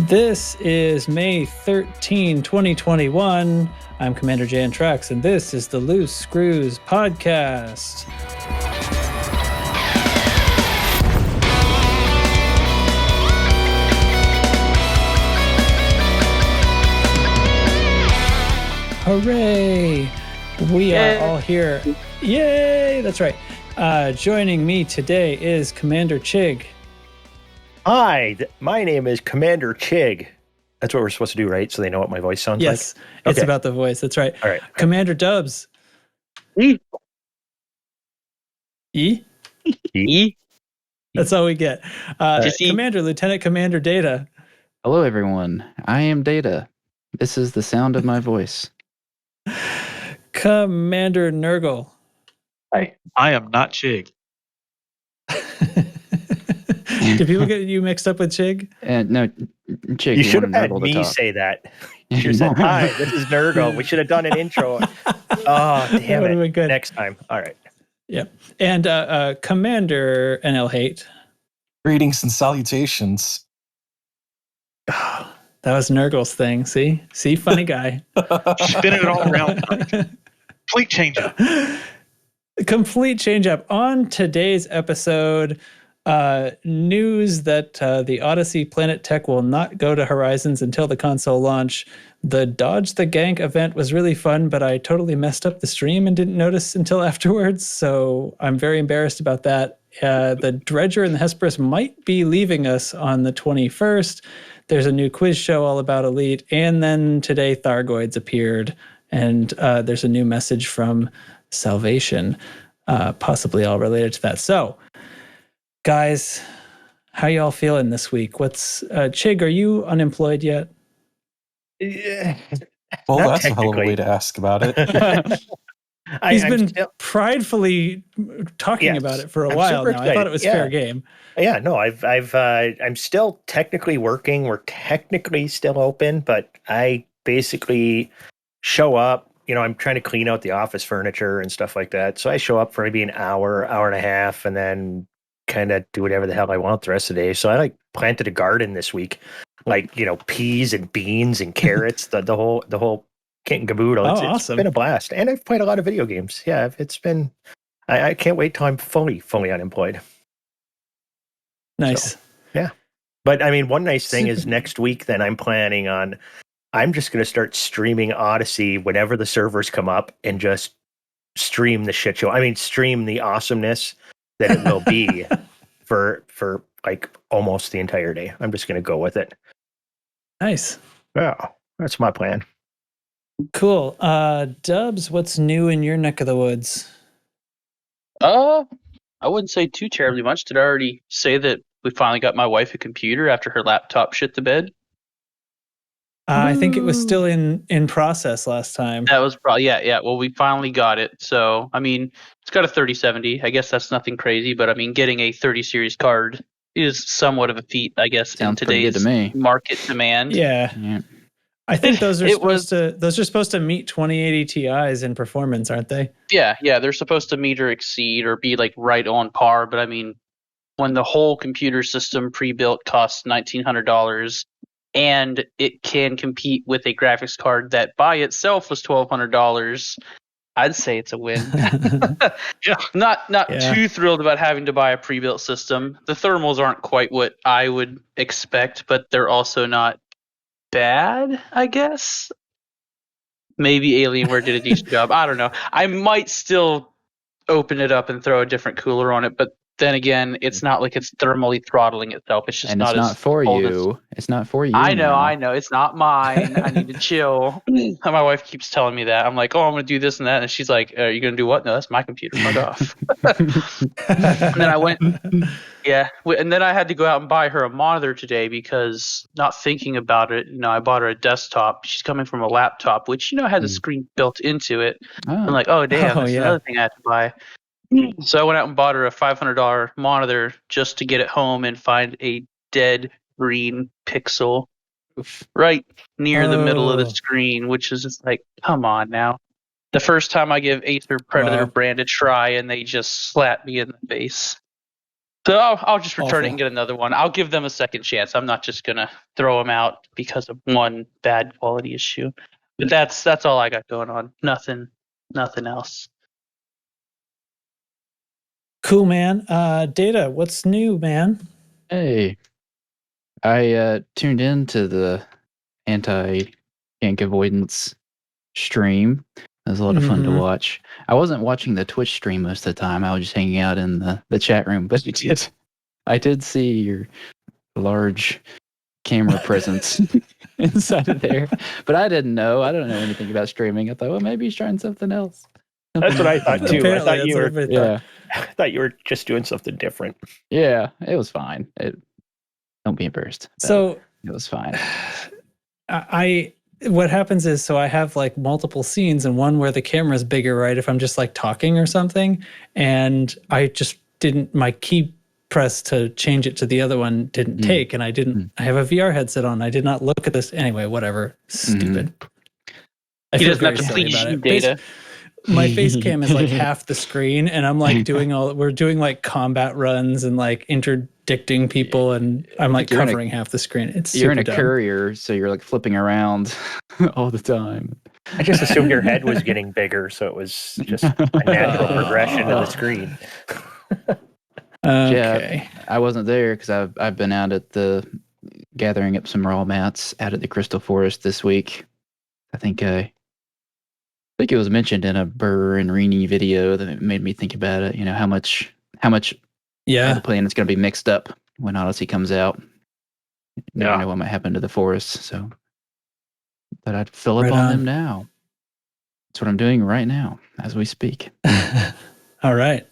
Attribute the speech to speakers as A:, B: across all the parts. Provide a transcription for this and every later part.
A: This is May 13, 2021. I'm Commander Jan Trax, and this is the Loose Screws Podcast. Hooray! We are all here. Yay! That's right. Joining me today is Commander Chig.
B: Hi, my name is Commander Chig. That's what we're supposed to do, right? So they know what my voice sounds like?
A: Yes, it's about the voice. That's right.
B: All right.
A: Commander Dubs.
C: E?
A: E?
C: E?
A: That's all we get. Commander, Lieutenant Commander Data.
D: Hello, everyone. I am Data. This is the sound of my voice.
A: Commander Nurgle.
C: Hi. I am not Chig.
A: Do people get you mixed up with Chig?
D: No, Chig.
B: You should have had me say that. You should have said, "Hi, this is Nurgle." We should have done an intro. Oh, damn it! Been good. Next time. All right.
A: Yep. And Commander NL
E: Greetings and salutations.
A: Oh, that was Nurgle's thing. See, funny guy.
C: Spinning it all around. Complete change up.
A: Complete change up. On today's episode, news that the Odyssey Planet Tech will not go to Horizons until the console launch. The Dodge the Gank event was really fun, but I totally messed up the stream and didn't notice until afterwards, so I'm very embarrassed about that. The Dredger and the Hesperus might be leaving us on the 21st. There's a new quiz show all about Elite, and then today Thargoids appeared, and there's a new message from Salvation, possibly all related to that. So, guys, how y'all feeling this week? What's Chig, are you unemployed yet?
B: Yeah.
E: Well, that's a hell of a way to ask about it.
A: He's been pridefully talking about it for a while now. Excited. I thought it was fair game.
B: Yeah, no, I'm still technically working. We're technically still open, but I basically show up. You know, I'm trying to clean out the office furniture and stuff like that. So I show up for maybe an hour and a half, and then kind of do whatever the hell I want the rest of the day. So I planted a garden this week, peas and beans and carrots, the whole kit and caboodle. It's been a blast. And I've played a lot of video games. Yeah, it's been, I can't wait till I'm fully unemployed.
A: Nice.
B: So, yeah. But I mean, one nice thing is next week, then I'm planning on, I'm just going to start streaming Odyssey whenever the servers come up and just stream the shit show. I mean, stream the awesomeness that it will be for like almost the entire day. I'm just going to go with it.
A: Nice.
B: Yeah, that's my plan.
A: Cool. Dubs, what's new in your neck of the woods?
C: I wouldn't say too terribly much. Did I already say that we finally got my wife a computer after her laptop shit the bed?
A: I think it was still in process last time.
C: That was probably, yeah. Well, we finally got it. So, I mean, it's got a 3070. I guess that's nothing crazy, but I mean, getting a 30 series card is somewhat of a feat, I guess,
D: Sounds
C: in today's market demand.
A: Yeah. I think those are supposed to meet 2080 Ti's in performance, aren't they?
C: Yeah, they're supposed to meet or exceed or be like right on par, but I mean, when the whole computer system pre-built costs $1,900 and it can compete with a graphics card that by itself was $1,200, I'd say it's a win. Yeah, not too thrilled about having to buy a pre-built system. The thermals aren't quite what I would expect, but they're also not bad, I guess. Maybe Alienware did a decent job. I don't know. I might still open it up and throw a different cooler on it, but then again, it's not like it's thermally throttling itself. It's just not
D: for you. It's not for you.
C: I know. It's not mine. I need to chill. My wife keeps telling me that. I'm like, I'm going to do this and that. And she's like, are you going to do what? No, that's my computer. Fuck off. And then I went, and then I had to go out and buy her a monitor today because not thinking about it, I bought her a desktop. She's coming from a laptop, which, has a screen built into it. I'm like, oh, damn, that's another thing I had to buy. So I went out and bought her a $500 monitor just to get it home and find a dead green pixel right near the middle of the screen, which is just like, come on now. The first time I give Acer Predator brand a try and they just slap me in the face. So I'll just return it
A: Awful.
C: and get another one. I'll give them a second chance. I'm not just gonna throw them out because of one bad quality issue. But that's all I got going on. Nothing else.
A: Cool, man. Data, what's new, man?
D: Hey, I tuned into the anti-gank avoidance stream. It was a lot of fun to
A: Mhm.
D: watch. I wasn't watching the Twitch stream most of the time. I was just hanging out in the chat room. But I did see your large camera presence inside of there. But I didn't know. I don't know anything about streaming. I thought, well, maybe he's trying something else.
B: That's what I thought too.
A: Apparently,
B: I thought
A: that's
B: you
A: what
B: were.
A: everybody thought.
D: Yeah,
B: I thought you were just doing something different.
D: yeah. It was fine. Don't be embarrassed.
A: So
D: It was fine.
A: what happens is, so I have like multiple scenes, and one where the camera's bigger, right? If I'm just like talking or something, and I just didn't, my key press to change it to the other one didn't take, and I have a VR headset on. I did not look at this anyway. Whatever, stupid. I
C: He
A: feel
C: doesn't have
A: very
C: to
A: silly
C: please
A: about
C: you,
A: it.
C: Data.
A: My face cam is like half the screen, and I'm like we're doing like combat runs and like interdicting people, and I'm like covering half the screen. It's
D: You're in
A: super
D: a
A: dumb.
D: courier, so you're like flipping around all the time.
B: I just assumed your head was getting bigger, so it was just a natural progression of the screen.
A: Okay.
D: Yeah, I wasn't there because I've been out at the gathering up some raw mats out at the Crystal Forest this week. I think it was mentioned in a Burr and Reenie video that made me think about it. You know how much
A: Yeah.
D: the planet's going to be mixed up when Odyssey comes out. You never
B: Yeah.
D: know what might happen to the forest. So, but I'd fill up
A: Right
D: on
A: on.
D: them now. That's what I'm doing right now as we speak.
A: All right.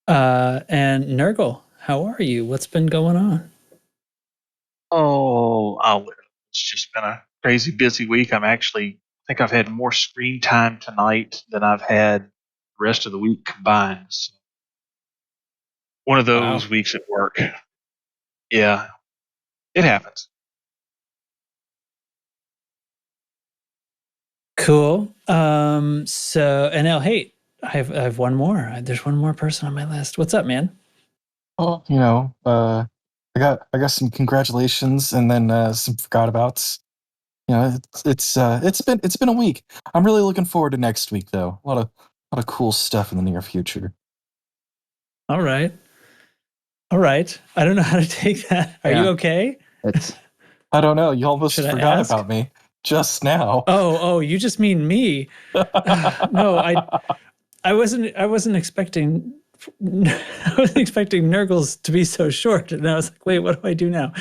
A: And Nurgle, how are you? What's been going on?
F: Oh, I'll live. It's just been a crazy busy week. I think I've had more screen time tonight than I've had the rest of the week combined. So one of those
A: Wow.
F: weeks at work. Yeah, it happens.
A: Cool. So NL Hate, I have one more. There's one more person on my list. What's up, man?
E: Well, I got some congratulations and then some forgot abouts. It's been a week. I'm really looking forward to next week though. A lot of cool stuff in the near future.
A: All right. I don't know how to take that. Are you okay?
E: I don't know. You almost
A: Should I
E: forgot
A: ask?
E: about me just now.
A: Oh, you just mean me. No, I wasn't expecting I wasn't expecting Nurgles to be so short. And I was like, wait, what do I do now?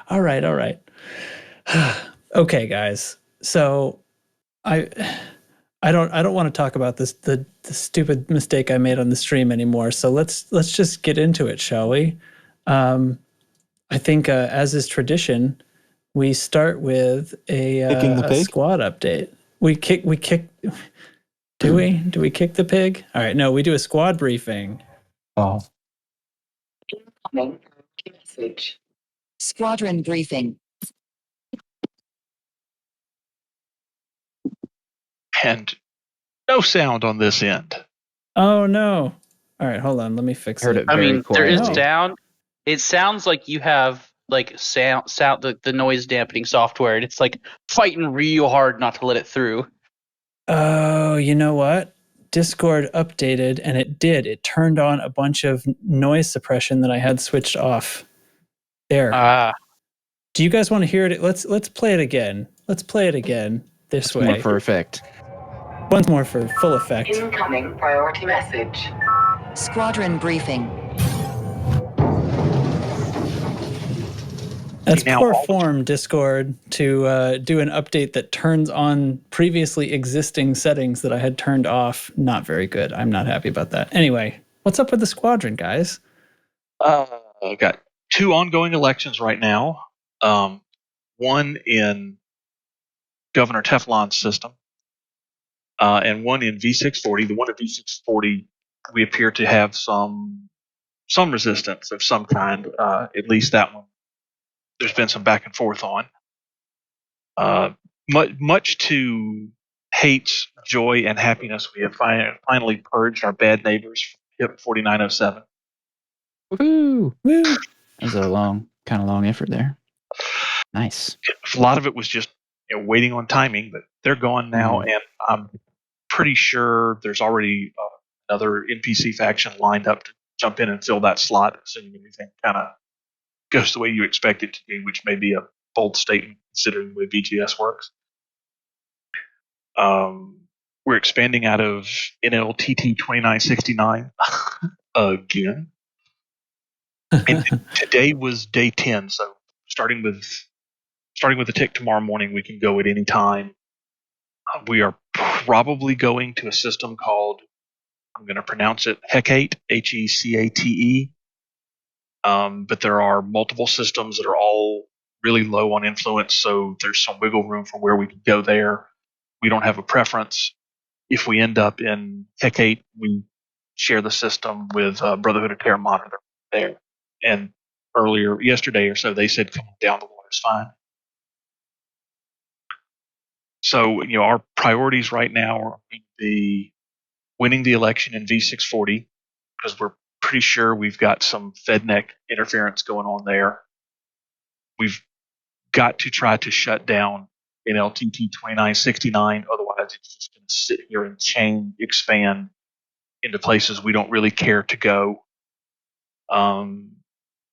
A: All right. Okay, guys. So I don't want to talk about this the stupid mistake I made on the stream anymore. So let's just get into it, shall we? I think as is tradition, we start with
E: Kicking the
A: a
E: pig?
A: squad update. We kick. Do we kick the pig? All right, no, we do a squad briefing.
E: Oh.
G: Incoming message. Squadron briefing.
F: And no sound on this end.
A: Oh no! All right, hold on. Let me fix
D: Heard
A: it.
D: it
C: I
D: very
C: mean, there is
D: quietly.
C: sound. It sounds like you have like sound the noise dampening software, and it's like fighting real hard not to let it through.
A: Oh, you know what? Discord updated, and it did. It turned on a bunch of noise suppression that I had switched off. There. Do you guys want to hear it? Let's play it again. Let's play it again this way.
D: More for effect.
A: Once more for full effect.
G: Incoming priority message. Squadron briefing.
A: That's
F: Now,
A: poor form, Discord, to do an update that turns on previously existing settings that I had turned off. Not very good. I'm not happy about that. Anyway, what's up with the squadron, guys?
F: I've got 2 ongoing elections right now. One in Governor Teflon's system, and one in V640. The one in V640, we appear to have some resistance of some kind. At least that one, there's been some back and forth on. Much to Hate's joy and happiness, we have finally purged our bad neighbors from HIP 4907.
D: Woohoo!
A: Woo.
D: That was a long effort there. Nice.
F: A lot of it was just waiting on timing, but they're gone now, and I'm pretty sure there's already another NPC faction lined up to jump in and fill that slot, assuming everything kind of goes the way you expect it to be, which may be a bold statement considering the way BGS works. We're expanding out of NLTT 2969 again. And today was day 10, so starting with the tick tomorrow morning, we can go at any time. We are probably going to a system called, I'm going to pronounce it Hecate, Hecate. But there are multiple systems that are all really low on influence, so there's some wiggle room for where we can go there. We don't have a preference. If we end up in Hecate, we share the system with Brotherhood of Terra Monitor there. And earlier, yesterday or so, they said, come down, the water's fine. So, our priorities right now are going to be winning the election in V640, because we're pretty sure we've got some Fedneck interference going on there. We've got to try to shut down NLTT 2969, otherwise it's just going to sit here and chain expand into places we don't really care to go.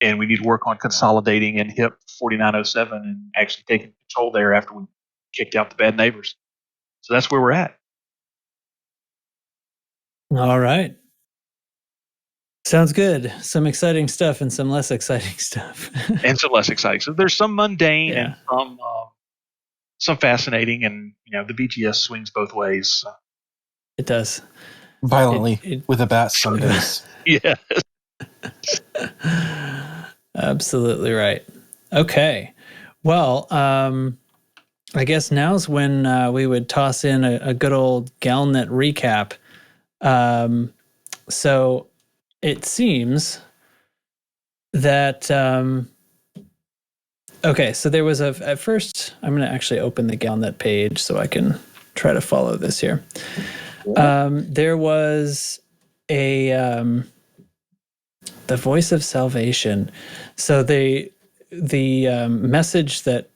F: And we need to work on consolidating in HIP 4907 and actually taking control there after we kicked out the bad neighbors. So that's where we're at.
A: All right. Sounds good. Some exciting stuff and some less exciting stuff.
F: And some less exciting. So there's some mundane
A: Yeah.
F: and some fascinating, and the BGS swings both ways. So.
A: It does.
E: Violently with a bat some days.
F: Yeah.
A: Absolutely right. Okay. Well, I guess now's when we would toss in a good old Galnet recap. So it seems that okay, so there was at first, I'm going to actually open the Galnet page so I can try to follow this here. There was the Voice of Salvation. So the message that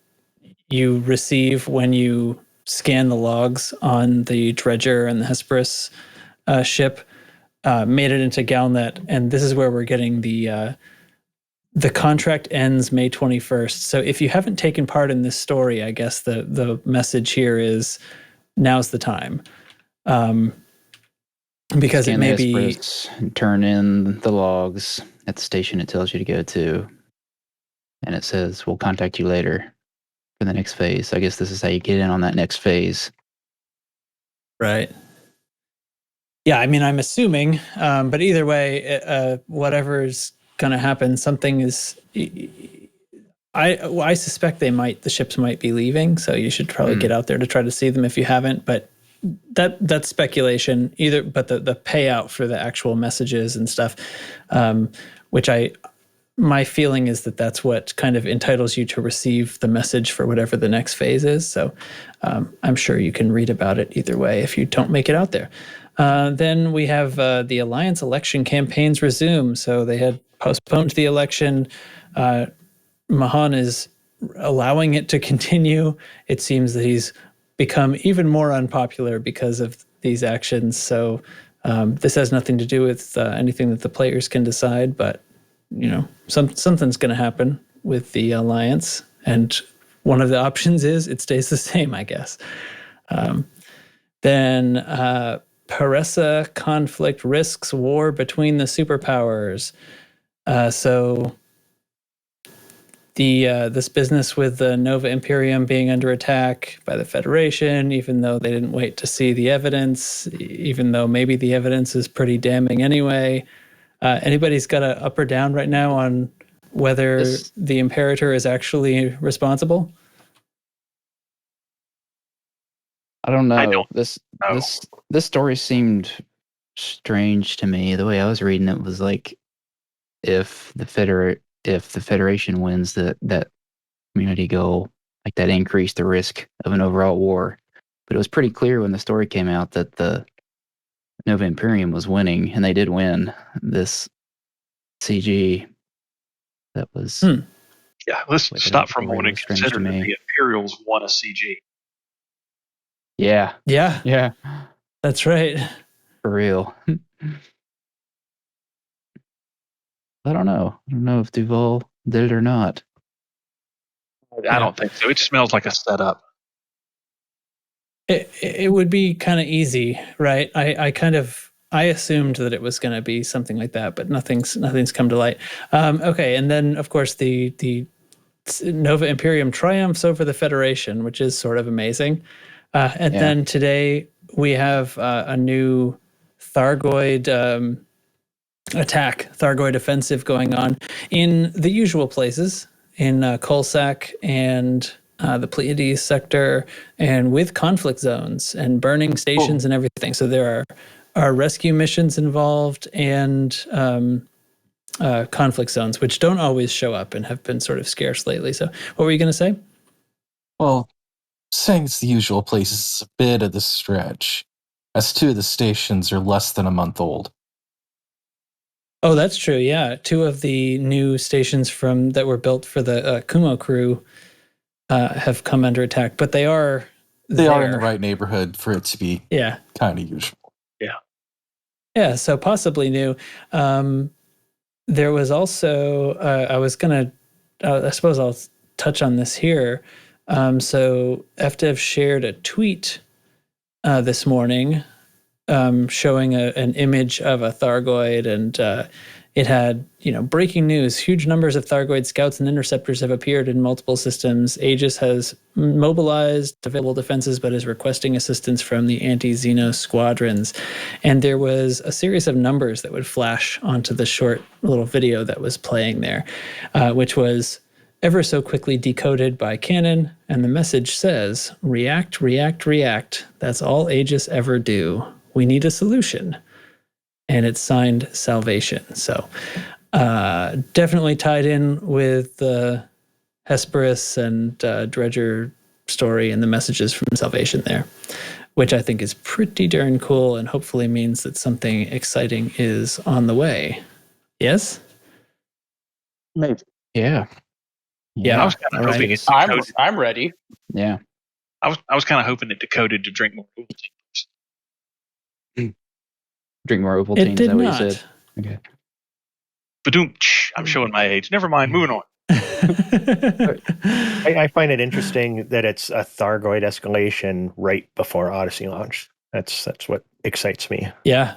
A: you receive when you scan the logs on the Dredger and the Hesperus ship made it into Galnet, and this is where we're getting the contract ends May 21st. So if you haven't taken part in this story, I guess the message here is now's the time. Because
D: Scan
A: it may
D: the
A: be
D: Hesperus and turn in the logs at the station it tells you to go to, and it says we'll contact you later for the next phase. I guess this is how you get in on that next phase.
A: right. Yeah, I mean, I'm assuming, but either way, whatever's going to happen, something is. I suspect the ships might be leaving, so you should probably get out there to try to see them if you haven't. But that's speculation. But the payout for the actual messages and stuff, which my feeling is that's what kind of entitles you to receive the message for whatever the next phase is. So I'm sure you can read about it either way if you don't make it out there. Then we have the Alliance election campaigns resume. So they had postponed the election. Mahan is allowing it to continue. It seems that he's become even more unpopular because of these actions. So this has nothing to do with anything that the players can decide, but something's going to happen with the Alliance. And one of the options is it stays the same, I guess. Then Paressa conflict risks war between the superpowers. So this business with the Nova Imperium being under attack by the Federation, even though they didn't wait to see the evidence, even though maybe the evidence is pretty damning anyway. Anybody's got an up or down right now on whether the Imperator is actually responsible?
D: I don't know.
F: I don't know.
D: This story seemed strange to me. The way I was reading it was like if the Federation wins that community goal, like that increased the risk of an overall war. But it was pretty clear when the story came out that the Nova Imperium was winning, and they did win this CG. That was
F: Yeah, let's
D: Wait,
F: stop
D: that
F: for a moment and
D: strange
F: consider
D: to
F: that
D: me.
F: the Imperials won a CG.
D: yeah,
A: Yeah, that's right.
D: for real. I don't know. I don't know if Duval did it or not.
F: I don't think so. It smells like a setup.
A: It would be kind of easy, right? I assumed that it was going to be something like that, but nothing's come to light. Okay, and then of course the Nova Imperium triumphs over the Federation, which is sort of amazing. And then today we have a new Thargoid Thargoid offensive going on in the usual places in Kolsak and the Pleiades sector, and with conflict zones and burning stations and everything. So there are rescue missions involved and conflict zones, which don't always show up and have been sort of scarce lately. So what were you going to say?
E: Well, saying it's the usual place is a bit of the stretch, as 2 of the stations are less than a month old.
A: Oh, that's true. Yeah, 2 of the new stations that were built for the Kumo crew have come under attack, but they are
E: They
A: there.
E: are in the right neighborhood for it to be kind of usual.
A: Yeah, so possibly new. There was also, I suppose I'll touch on this here. So FDev shared a tweet this morning showing an image of a Thargoid, and it had, breaking news: huge numbers of Thargoid scouts and interceptors have appeared in multiple systems. Aegis has mobilized available defenses, but is requesting assistance from the anti-Xeno squadrons. And there was a series of numbers that would flash onto the short little video that was playing there, which was ever so quickly decoded by Canon. And the message says, "React, react, react. That's all Aegis ever do. We need a solution." And it's signed Salvation. So definitely tied in with the Hesperus and Dredger story and the messages from Salvation there, which I think is pretty darn cool and hopefully means that something exciting is on the way. Yes?
C: Maybe.
D: Yeah.
F: I was kind of hoping it decoded.
C: I'm ready.
D: Yeah.
F: I was kind of hoping it decoded to drink more Ovaltine.
D: Drink more Ovaltine.
A: It
D: Is
A: did
D: that what
A: not.
D: you said? Okay.
F: Badoom, I'm showing my age. Never mind. Moving on.
B: I find it interesting that it's a Thargoid escalation right before Odyssey launch. That's what excites me.
A: Yeah.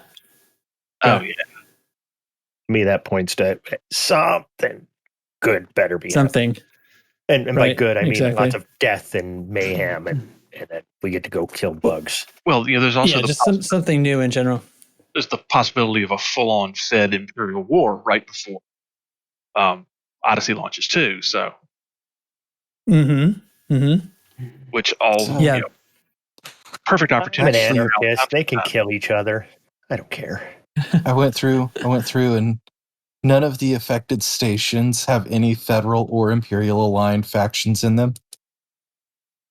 F: Oh yeah.
B: To me, that points to something good better be
A: Something.
B: happening. And by
A: Right,
B: good, I mean
A: exactly.
B: lots of death and mayhem, and that we get to go kill bugs.
F: Well, there's also
A: just something new in general.
F: there's the possibility of a full-on Fed Imperial war right before Odyssey launches too. So, which perfect
B: I'm
F: opportunity.
B: an anarchist. They can kill each other. I don't care.
E: I went through, and none of the affected stations have any federal or imperial aligned factions in them.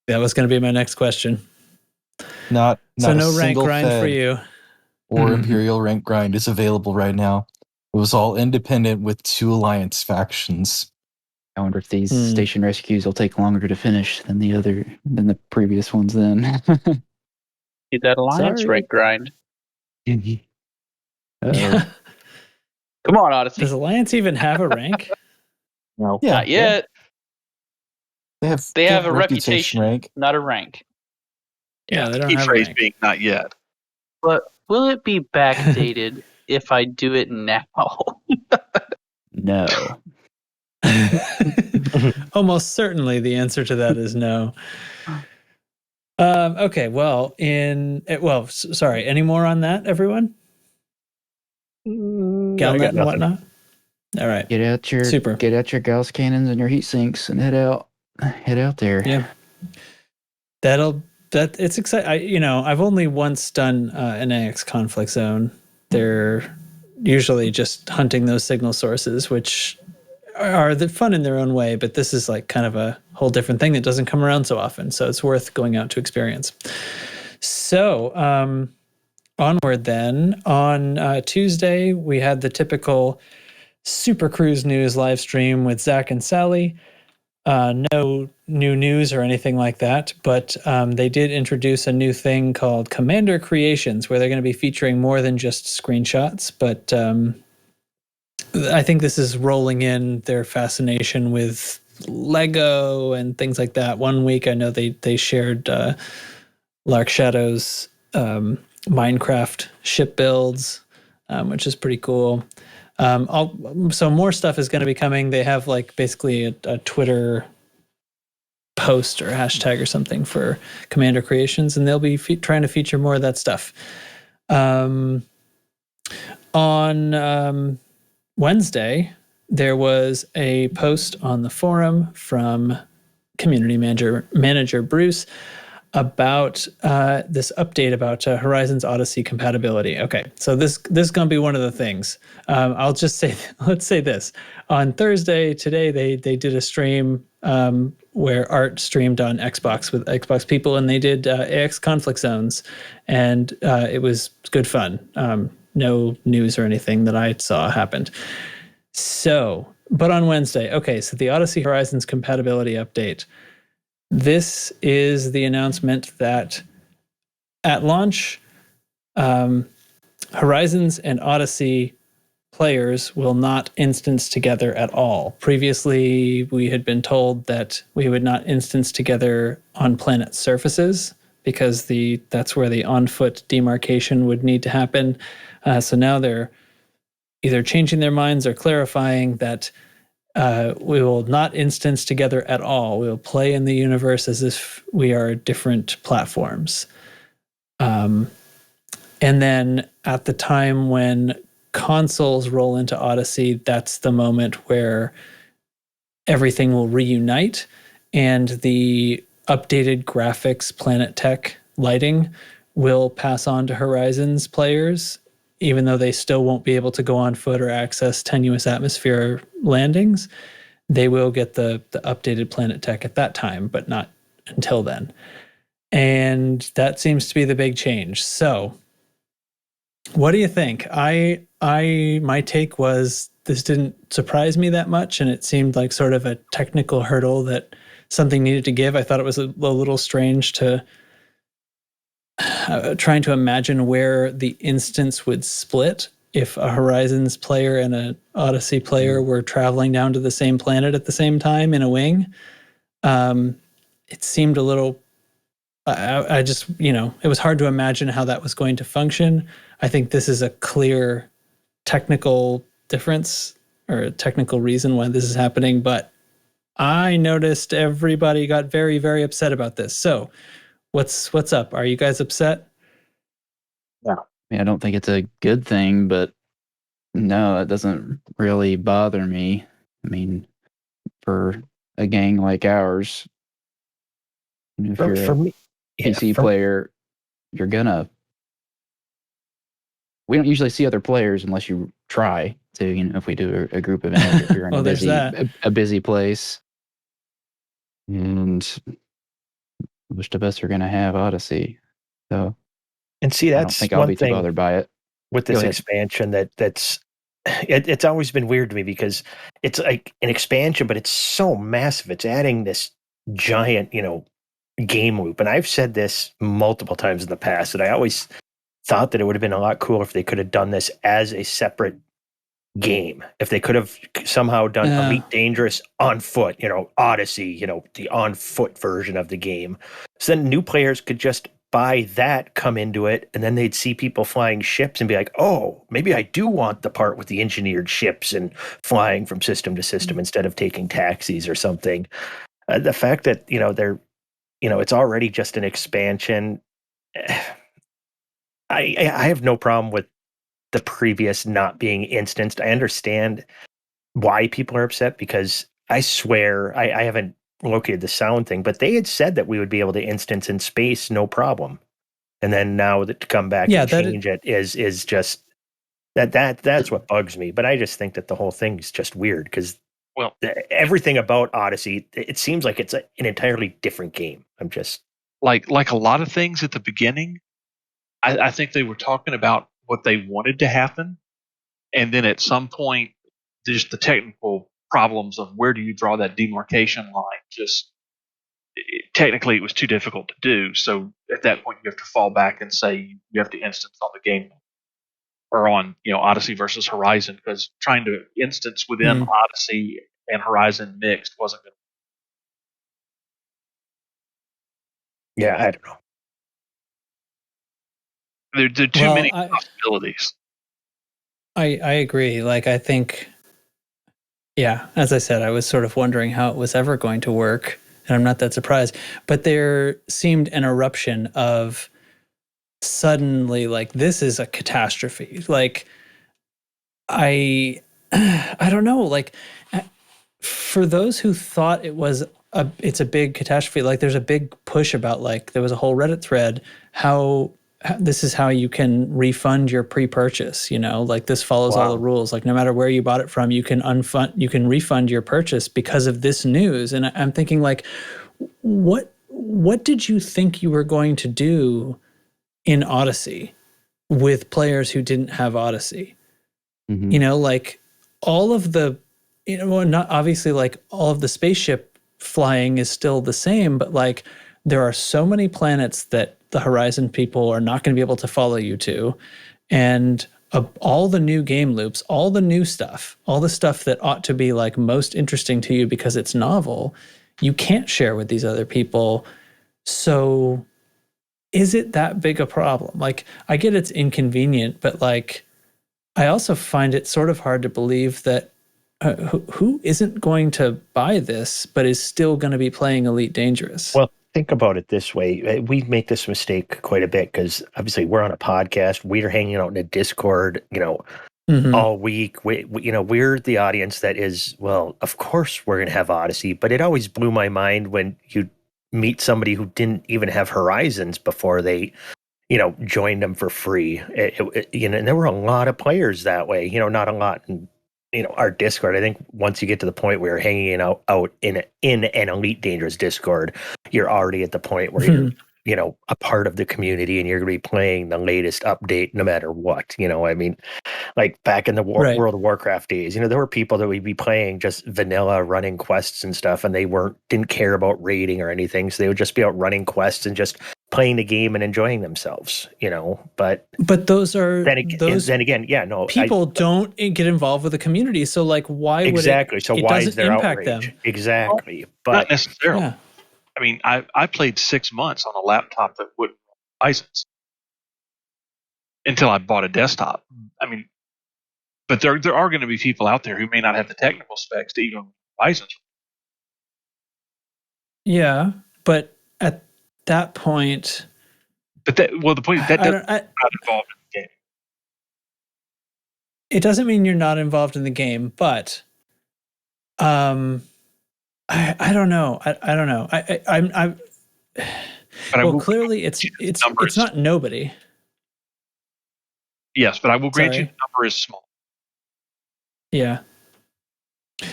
A: That was going to be my next question.
E: Not
A: So
E: a
A: no rank
E: single
A: grind
E: Fed
A: for you.
E: or imperial rank grind is available right now. It was all independent with 2 alliance factions.
D: I wonder if these station rescues will take longer to finish than the previous ones then.
C: Get that alliance rank grind.
A: Yeah.
C: Come on, Odyssey.
A: Does Alliance even have a rank?
C: No,
E: Yeah,
C: not yet.
E: They have
C: a reputation
E: rank.
C: not a rank.
A: Yeah, they don't
F: Key
A: have a
F: phrase
A: rank.
F: being not yet.
C: But will it be backdated if I do it now?
D: No.
A: Almost certainly the answer to that is no. Okay, well, sorry. Any more on that, everyone? Galnet and whatnot? All right.
D: Get out your Gauss cannons and your heat sinks and head out there.
A: Yeah. It's exciting. I've only once done an AX conflict zone. They're usually just hunting those signal sources, which are fun in their own way, but this is like kind of a whole different thing that doesn't come around so often. So it's worth going out to experience. So onward then. On Tuesday, we had the typical Super Cruise News live stream with Zach and Sally. No new news or anything like that, but they did introduce a new thing called Commander Creations, where they're going to be featuring more than just screenshots. But I think this is rolling in their fascination with Lego and things like that. One week, I know they shared Lark Shadow's Minecraft ship builds, which is pretty cool. So more stuff is going to be coming. They have like basically a Twitter post or hashtag or something for Commander Creations, and they'll be trying to feature more of that stuff. On Wednesday, there was a post on the forum from community manager Bruce about this update about Horizons Odyssey compatibility. Okay, so this is going to be one of the things. I'll just say, let's say this. On Thursday, today, they did a stream where Art streamed on Xbox with Xbox people, and they did AX conflict zones, and it was good fun. No news or anything that I saw happened. So, but on Wednesday, okay, so the Odyssey Horizons compatibility update. This is the announcement that at launch, Horizons and Odyssey players will not instance together at all. Previously, we had been told that we would not instance together on planet surfaces because that's where the on-foot demarcation would need to happen. So now they're either changing their minds or clarifying that we will not instance together at all. We will play in the universe as if we are different platforms. And then at the time when consoles roll into Odyssey, that's the moment where everything will reunite, and the updated graphics, Planet Tech lighting will pass on to Horizons players, even though they still won't be able to go on foot or access tenuous atmosphere landings. They will get the updated Planet Tech at that time, but not until then. And that seems to be the big change. So what do you think? My take was this didn't surprise me that much, and it seemed like sort of a technical hurdle that something needed to give. I thought it was a little strange to trying to imagine where the instance would split if a Horizons player and an Odyssey player were traveling down to the same planet at the same time in a wing. It seemed a little, I just, it was hard to imagine how that was going to function. I think this is a clear technical difference or a technical reason why this is happening, but I noticed everybody got very, very upset about this. So what's up? Are you guys upset?
D: I don't think it's a good thing, but no, it doesn't really bother me. I mean, for a gang like ours, if you're
B: For me,
D: PC player, you're gonna. We don't usually see other players unless you try to. If we do a group event, if you're in a busy place, and most of us are gonna have Odyssey, so.
B: And see,
D: I don't
B: that's
D: think I'll
B: one
D: be too
B: thing
D: bothered by it.
B: with this expansion it's always been weird to me because it's like an expansion, but it's so massive. It's adding this giant, game loop. And I've said this multiple times in the past that I always thought that it would have been a lot cooler if they could have done this as a separate game. If they could have somehow done Elite Dangerous on foot, Odyssey, the on foot version of the game. So then new players could just buy that, come into it, and then they'd see people flying ships and be like, oh, maybe I do want the part with the engineered ships and flying from system to system instead of taking taxis or something. The fact that, they're, it's already just an expansion. I have no problem with the previous not being instanced. I understand why people are upset because I swear I haven't located the sound thing, but they had said that we would be able to instance in space, no problem. And then now that to come back and change it is just that's what bugs me. But I just think that the whole thing is just weird because everything about Odyssey, it seems like it's an entirely different game. I'm just
F: like a lot of things at the beginning. I think they were talking about what they wanted to happen, and then at some point just the technical problems of where do you draw that demarcation line. Just technically, it was too difficult to do. So at that point, you have to fall back and say you have to instance on the game or on Odyssey versus Horizon, because trying to instance within Odyssey and Horizon mixed wasn't going to.
B: Yeah, I don't know.
F: There are too many possibilities.
A: I agree. Like, I think, yeah, as I said, I was sort of wondering how it was ever going to work, and I'm not that surprised. But there seemed an eruption of suddenly, like, this is a catastrophe. Like, I don't know. Like, for those who thought it's a big catastrophe, like, there's a big push about, like, there was a whole Reddit thread how this is how you can refund your pre-purchase, like, this follows all the rules. Like, no matter where you bought it from, you can refund your purchase because of this news. And I'm thinking, like, what did you think you were going to do in Odyssey with players who didn't have Odyssey? Like, all of the, not obviously, like, all of the spaceship flying is still the same, but, like, there are so many planets that the Horizon people are not going to be able to follow you to. And all the new game loops, all the new stuff, all the stuff that ought to be, like, most interesting to you because it's novel, you can't share with these other people. So is it that big a problem? Like, I get it's inconvenient, but, like, I also find it sort of hard to believe that who isn't going to buy this but is still going to be playing Elite Dangerous?
B: Well, think about it this way. We make this mistake quite a bit because obviously we're on a podcast. We're hanging out in a Discord, all week. We're the audience that is, well, of course we're going to have Odyssey, but it always blew my mind when you meet somebody who didn't even have Horizons before they, joined them for free. And there were a lot of players that way, not a lot in, our Discord. I think once you get to the point where you're hanging out in an Elite Dangerous Discord, you're already at the point where you're, a part of the community and you're going to be playing the latest update no matter what. I mean, like back in the World of Warcraft days, there were people that would be playing just vanilla running quests and stuff, and they didn't care about raiding or anything. So they would just be out running quests and just playing the game and enjoying themselves, but
A: those are
B: people
A: don't get involved with the community. So, like, why would
B: exactly? So why is there
A: impact
B: outrage?
A: Them?
B: Exactly, but
F: not necessarily.
A: Yeah.
F: I mean, I played 6 months on a laptop that wouldn't license until I bought a desktop. I mean, but there are going to be people out there who may not have the technical specs to even license.
A: Yeah, but at that point,
F: the point is that not involved in the game.
A: It doesn't mean you're not involved in the game, but I don't know. I don't know. I'm well, clearly it's not nobody.
F: Yes, but I will grant you the number is small.
A: Yeah.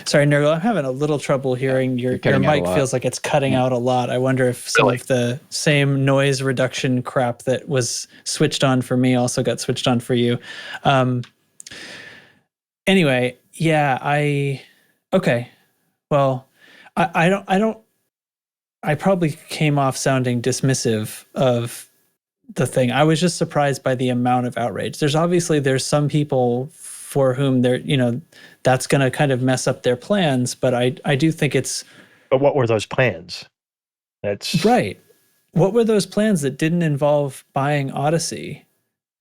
A: Sorry, Nurgle, I'm having a little trouble hearing your mic. Feels like it's cutting out a lot. I wonder if some of the same noise reduction crap that was switched on for me also got switched on for you. Anyway, yeah, okay. Well, I probably came off sounding dismissive of the thing. I was just surprised by the amount of outrage. There's some people for whom that's going to kind of mess up their plans, but I do think it's.
B: But what were those plans? That's
A: right. What were those plans that didn't involve buying Odyssey,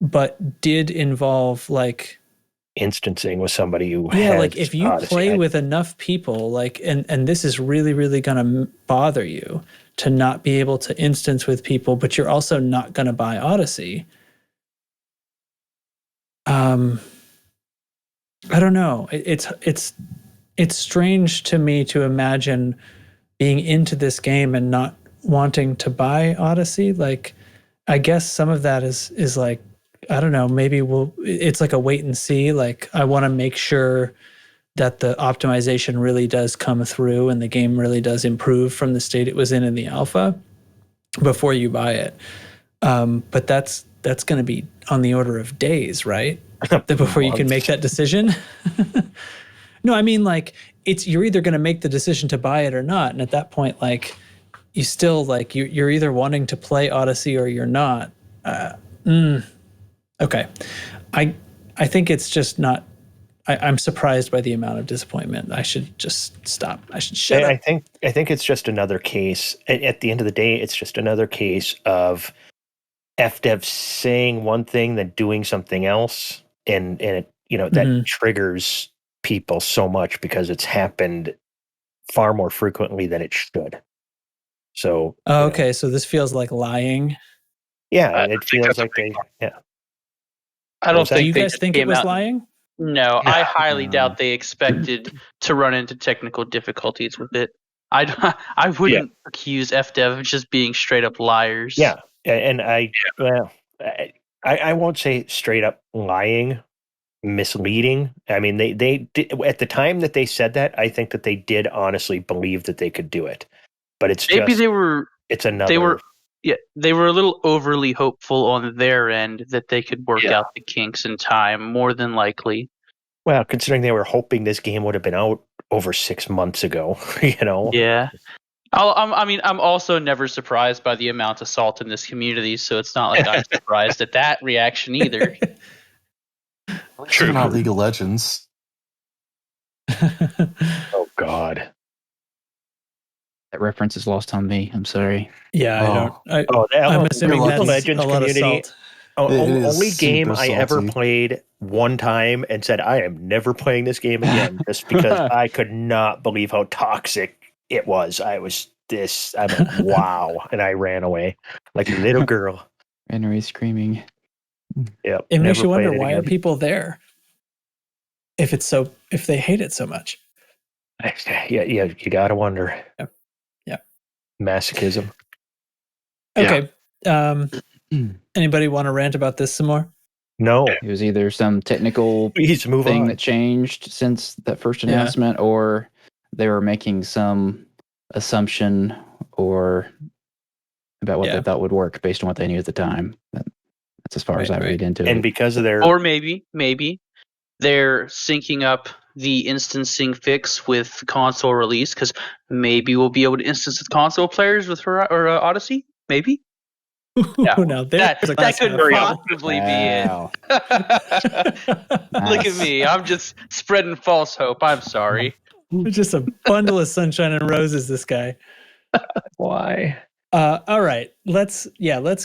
A: but did involve, like,
B: instancing with somebody who
A: like, if you play with enough people, like, and this is really, really going to bother you to not be able to instance with people, but you're also not going to buy Odyssey. I don't know. It's strange to me to imagine being into this game and not wanting to buy Odyssey. Like, I guess some of that is like, I don't know, maybe it's like a wait and see. Like, I want to make sure that the optimization really does come through and the game really does improve from the state it was in the alpha before you buy it. But that's going to be on the order of days, right? Before you can make that decision. No, I mean, like, you're either going to make the decision to buy it or not. And at that point, like, you still, like, you're either wanting to play Odyssey or you're not. Okay. I think it's just not, I'm surprised by the amount of disappointment. I should just stop. I should shut up.
B: I think it's just another case. At the end of the day, it's just another case of FDev saying one thing, then doing something else. And it, that triggers people so much because it's happened far more frequently than it should. So,
A: okay. So this feels like lying.
B: Yeah, it feels like they,
C: I don't think
A: you guys think it was lying?
C: No, I highly doubt they expected to run into technical difficulties with it. I wouldn't accuse FDev of just being straight up liars.
B: Yeah, and I won't say straight up lying, misleading. I mean, they did, at the time that they said that, I think that they did honestly believe that they could do it. But it's
C: maybe
B: just,
C: they were.
B: It's another.
C: They were a little overly hopeful on their end that they could work out the kinks in time, more than likely.
B: Well, considering they were hoping this game would have been out over 6 months ago,
C: Yeah. I'm also never surprised by the amount of salt in this community, so it's not like I'm surprised at that reaction either.
E: True. Not League of Legends.
B: Oh, God.
D: That reference is lost on me. I'm sorry.
A: Yeah,
B: I'm
A: assuming that's
B: Legends
A: a lot
B: community.
A: of salt.
B: Only game I ever played one time and said, I am never playing this game again, just because I could not believe how toxic it was. I'm like, wow. And I ran away like a little girl.
D: Ran away screaming.
B: Yep.
A: It makes you wonder, why are people there? If they hate it so much.
B: Yeah, you gotta wonder.
A: Yeah.
B: Masochism.
A: Okay. Anybody want to rant about this some more?
B: No.
D: It was either some technical thing that changed since that first announcement, or they were making some assumption or about what they thought would work based on what they knew at the time. That's as far as I read into it.
B: And because of their...
C: Or maybe they're syncing up the instancing fix with console release, because maybe we'll be able to instance with console players with Odyssey. Maybe.
A: Yeah, now that
C: could possibly be it. Look at me. I'm just spreading false hope. I'm sorry.
A: Just a bundle of sunshine and roses, this guy.
B: Why?
A: All right. Let's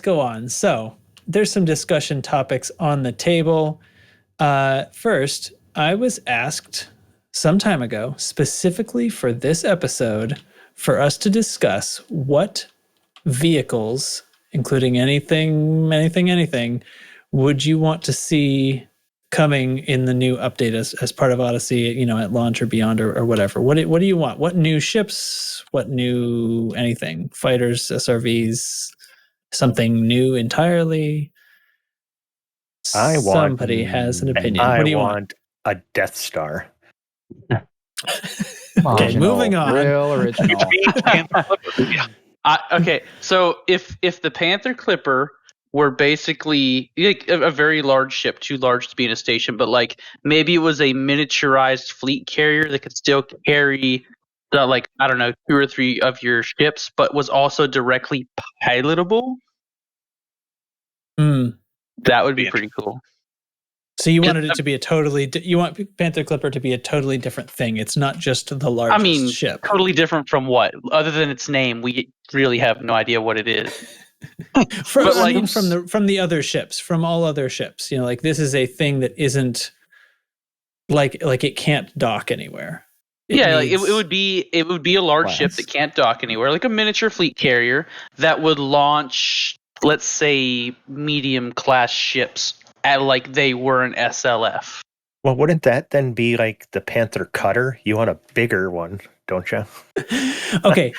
A: go on. So there's some discussion topics on the table. First, I was asked some time ago, specifically for this episode, for us to discuss what vehicles, including anything, would you want to see coming in the new update as part of Odyssey, at launch or beyond or whatever? What do you want? What new ships? What new anything? Fighters, SRVs, something new entirely? Somebody has an opinion. What do you want?
B: A Death Star.
A: Okay, moving on.
D: Real original.
C: Okay, so if the Panther Clipper were basically like a very large ship, too large to be in a station, but like maybe it was a miniaturized fleet carrier that could still carry the 2 or 3 of your ships, but was also directly pilotable. That would be pretty cool.
A: So you wanted it to be you want Panther Clipper to be a totally different thing. It's not just the largest ship.
C: Totally different from what? Other than its name, we really have no idea what it is.
A: from the other ships, from all other ships. This is a thing that isn't like it can't dock anywhere.
C: It would be a large ship that can't dock anywhere, like a miniature fleet carrier that would launch, let's say, medium class ships at like they were an SLF.
B: Well, wouldn't that then be like the Panther Cutter? You want a bigger one, don't you?
A: Okay,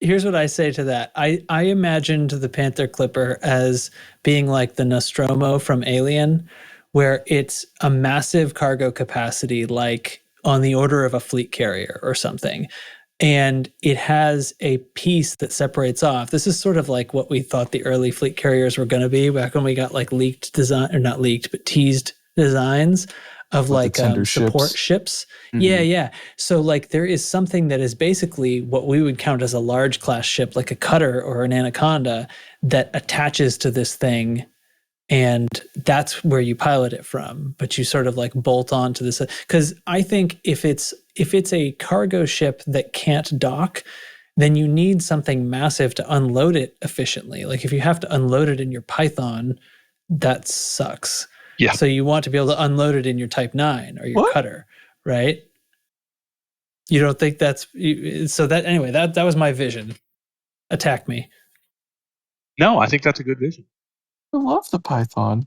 A: here's what I say to that. I imagined the Panther Clipper as being like the Nostromo from Alien, where it's a massive cargo capacity, like on the order of a fleet carrier or something. And it has a piece that separates off. This is sort of like what we thought the early fleet carriers were going to be back when we got like leaked design, or not leaked, but teased designs. of
E: With the
A: like
E: tender
A: support ships. Yeah, yeah. So like there is something that is basically what we would count as a large class ship, like a cutter or an anaconda, that attaches to this thing, and that's where you pilot it from. But you sort of like bolt onto this, because I think if it's a cargo ship that can't dock, then you need something massive to unload it efficiently. Like if you have to unload it in your Python, that sucks.
F: Yeah.
A: So you want to be able to unload it in your Type 9 or your
E: What?
A: cutter, right? You don't think that's so that anyway, that was my vision. Attack me.
F: No, I think that's a good vision.
E: I love the Python.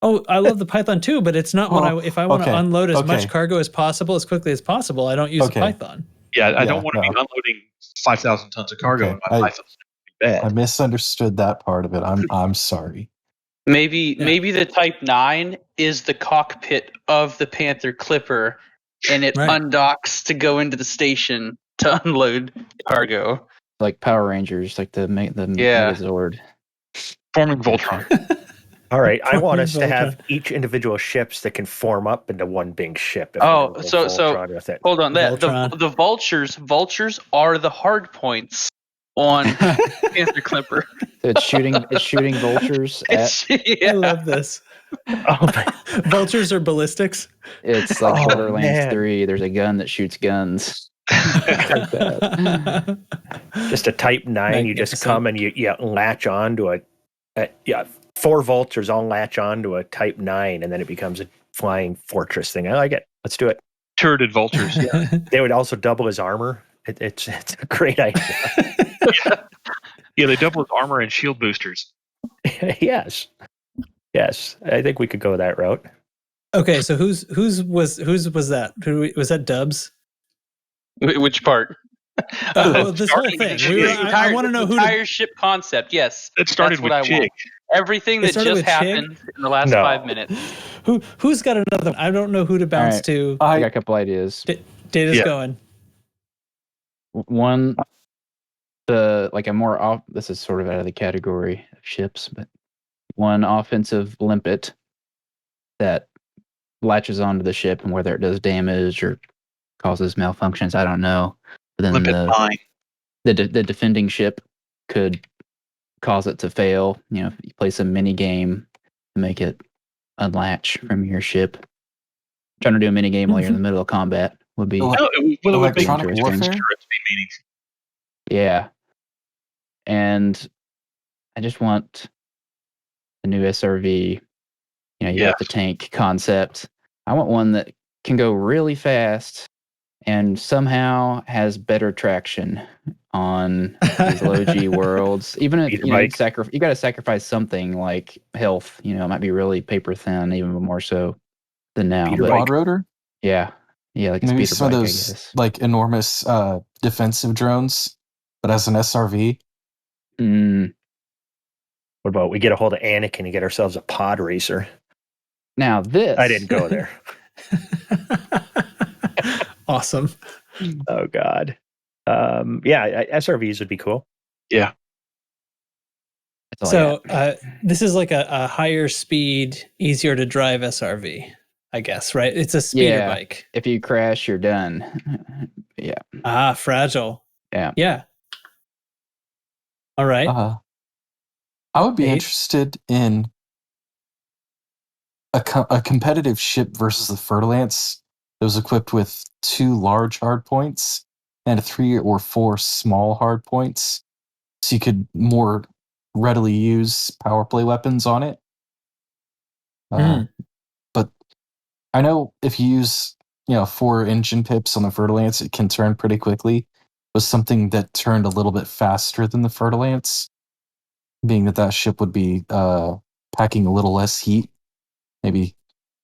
A: Oh, I love the Python too, but it's not
E: Oh,
A: if I want to
E: okay,
A: unload as much
E: okay.
A: cargo as possible, as quickly as possible, I don't use
E: Okay.
A: a Python.
F: Yeah, I
E: Yeah,
F: don't want to be
E: no.
F: unloading 5,000 tons of cargo
E: Okay,
F: in my Python. That'd be
E: I
F: bad.
E: misunderstood that part of it. I'm sorry.
C: Maybe
A: Yeah.
C: maybe the Type 9 is the cockpit of the Panther Clipper, and it
A: Right.
C: undocks to go into the station to unload cargo.
D: Like Power Rangers, like the
C: Yeah.
D: Megazord.
F: Forming Voltron.
B: All right, I want us to
A: Voltron.
B: have each individual ships that can form up into one big ship. If
C: Oh,
B: we're gonna
C: so-
B: go
C: so-
B: Voltron with it.
C: Hold on,
A: Voltron.
C: the vultures are the hard points on Panther Clipper.
D: It's shooting vultures at.
C: Yeah.
A: I love this.
B: Oh, my-
A: Vultures or ballistics?
D: It's like
B: Oh,
D: Borderlands
B: man.
D: 3. There's a gun that shoots guns. Like that.
B: just a Type 9, you just
A: Magnificent.
B: come and you latch on to a 4 vultures all latch on to a Type 9, and then it becomes a flying fortress thing. I like it. Let's do it.
F: Turreted vultures. Yeah.
B: They would also double his armor. It's a great idea.
F: Yeah, they double his armor and shield boosters.
B: Yes. I think we could go that route.
A: Okay, so whose was that? Was that Dubs?
C: Which part?
A: Well, this whole
F: starting with
A: thing.
F: the
A: I want to know who.
C: entire ship concept. Yes,
F: It started
C: that's
F: with
C: what I
F: Chig.
C: want. Everything
A: It
C: that
A: started
C: just
A: with Chig?
C: happened in the last
B: No.
C: 5 minutes.
A: Who's got another one? I don't know who to bounce
D: right.
A: to.
D: I got a couple ideas.
A: Data's
F: Yeah.
A: going.
D: One, this is sort of out of the category of ships, but one offensive limpet that latches onto the ship, and whether it does damage or causes malfunctions, I don't know. But then
F: Limpet 9.
D: the defending ship could cause it to fail. You know, if you play some mini game to make it unlatch from your ship. Trying to do a mini game while you're in the middle of combat would be
E: Ele-
F: No, it would make
E: Electronic
F: turrets
E: warfare?
F: be meaningful.
D: yeah. And I just want a new SRV. You know, you got the tank concept. I want one that can go really fast and somehow has better traction on these low G worlds. Even if
B: Speeder
D: you
B: bike.
D: you got to sacrifice something like health. You know, it might be really paper thin, even more so than now.
B: Speeder
D: But
B: bike.
E: Quad rotor?
D: yeah, like a
E: Maybe
D: speeder
E: some of
D: bike, I
E: those
D: guess.
E: like enormous defensive drones, but as an SRV.
B: What about we get a hold of Anakin and get ourselves a pod racer?
D: Now this,
B: I didn't go there.
A: Awesome.
B: Oh, God. SRVs would be cool.
D: That's all I
A: So
D: got.
A: this is like a higher speed, easier to drive SRV, I guess, right? It's a speeder
D: Yeah.
A: bike.
D: If you crash, you're done. Yeah.
A: Fragile.
D: Yeah.
A: Yeah. All right.
E: I would be
A: Nate?
E: interested in a competitive ship versus the Fer-Lance that was equipped with 2 large hardpoints and 3 or 4 small hardpoints, so you could more readily use power play weapons on it. But I know if you use 4 engine pips on the Fer-Lance, it can turn pretty quickly. It was something that turned a little bit faster than the Fer-Lance, being that ship would be packing a little less heat. Maybe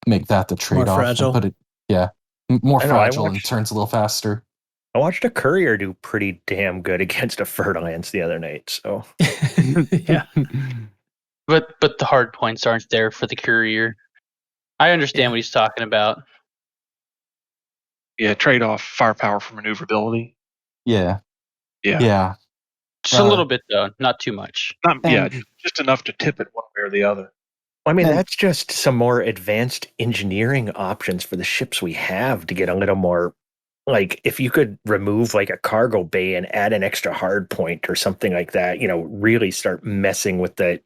E: make that the trade-off.
A: fragile.
E: And put it, more
B: I know, I
E: fragile and
B: watched-
E: turns a little faster.
B: I watched a courier do pretty damn good against a Fer-Lance the other night. So
A: Yeah.
C: But the hard points aren't there for the courier. I understand
A: Yeah.
C: what he's talking about.
F: Yeah, trade off firepower for maneuverability.
E: Yeah.
F: Yeah.
E: Yeah.
C: Just a little bit though, not too much.
F: Just enough to tip it one way or the other.
B: I mean,
E: And-
B: that's just some more advanced engineering options for the ships we have to get a little more. Like, if you could remove like a cargo bay and add an extra hard point or something like that, really start messing with the,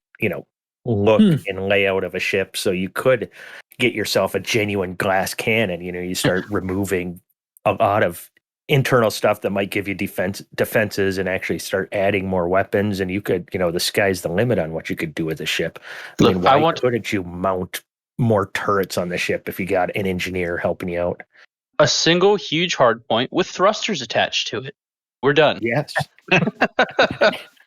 B: look and layout of a ship. So you could get yourself a genuine glass cannon. You start removing a lot of internal stuff that might give you defenses and actually start adding more weapons. And you could, the sky's the limit on what you could do with a ship.
C: Look,
B: why couldn't you mount more turrets on the ship if you got an engineer helping you out?
C: a single huge hard point with thrusters attached to it. We're done.
B: Yes.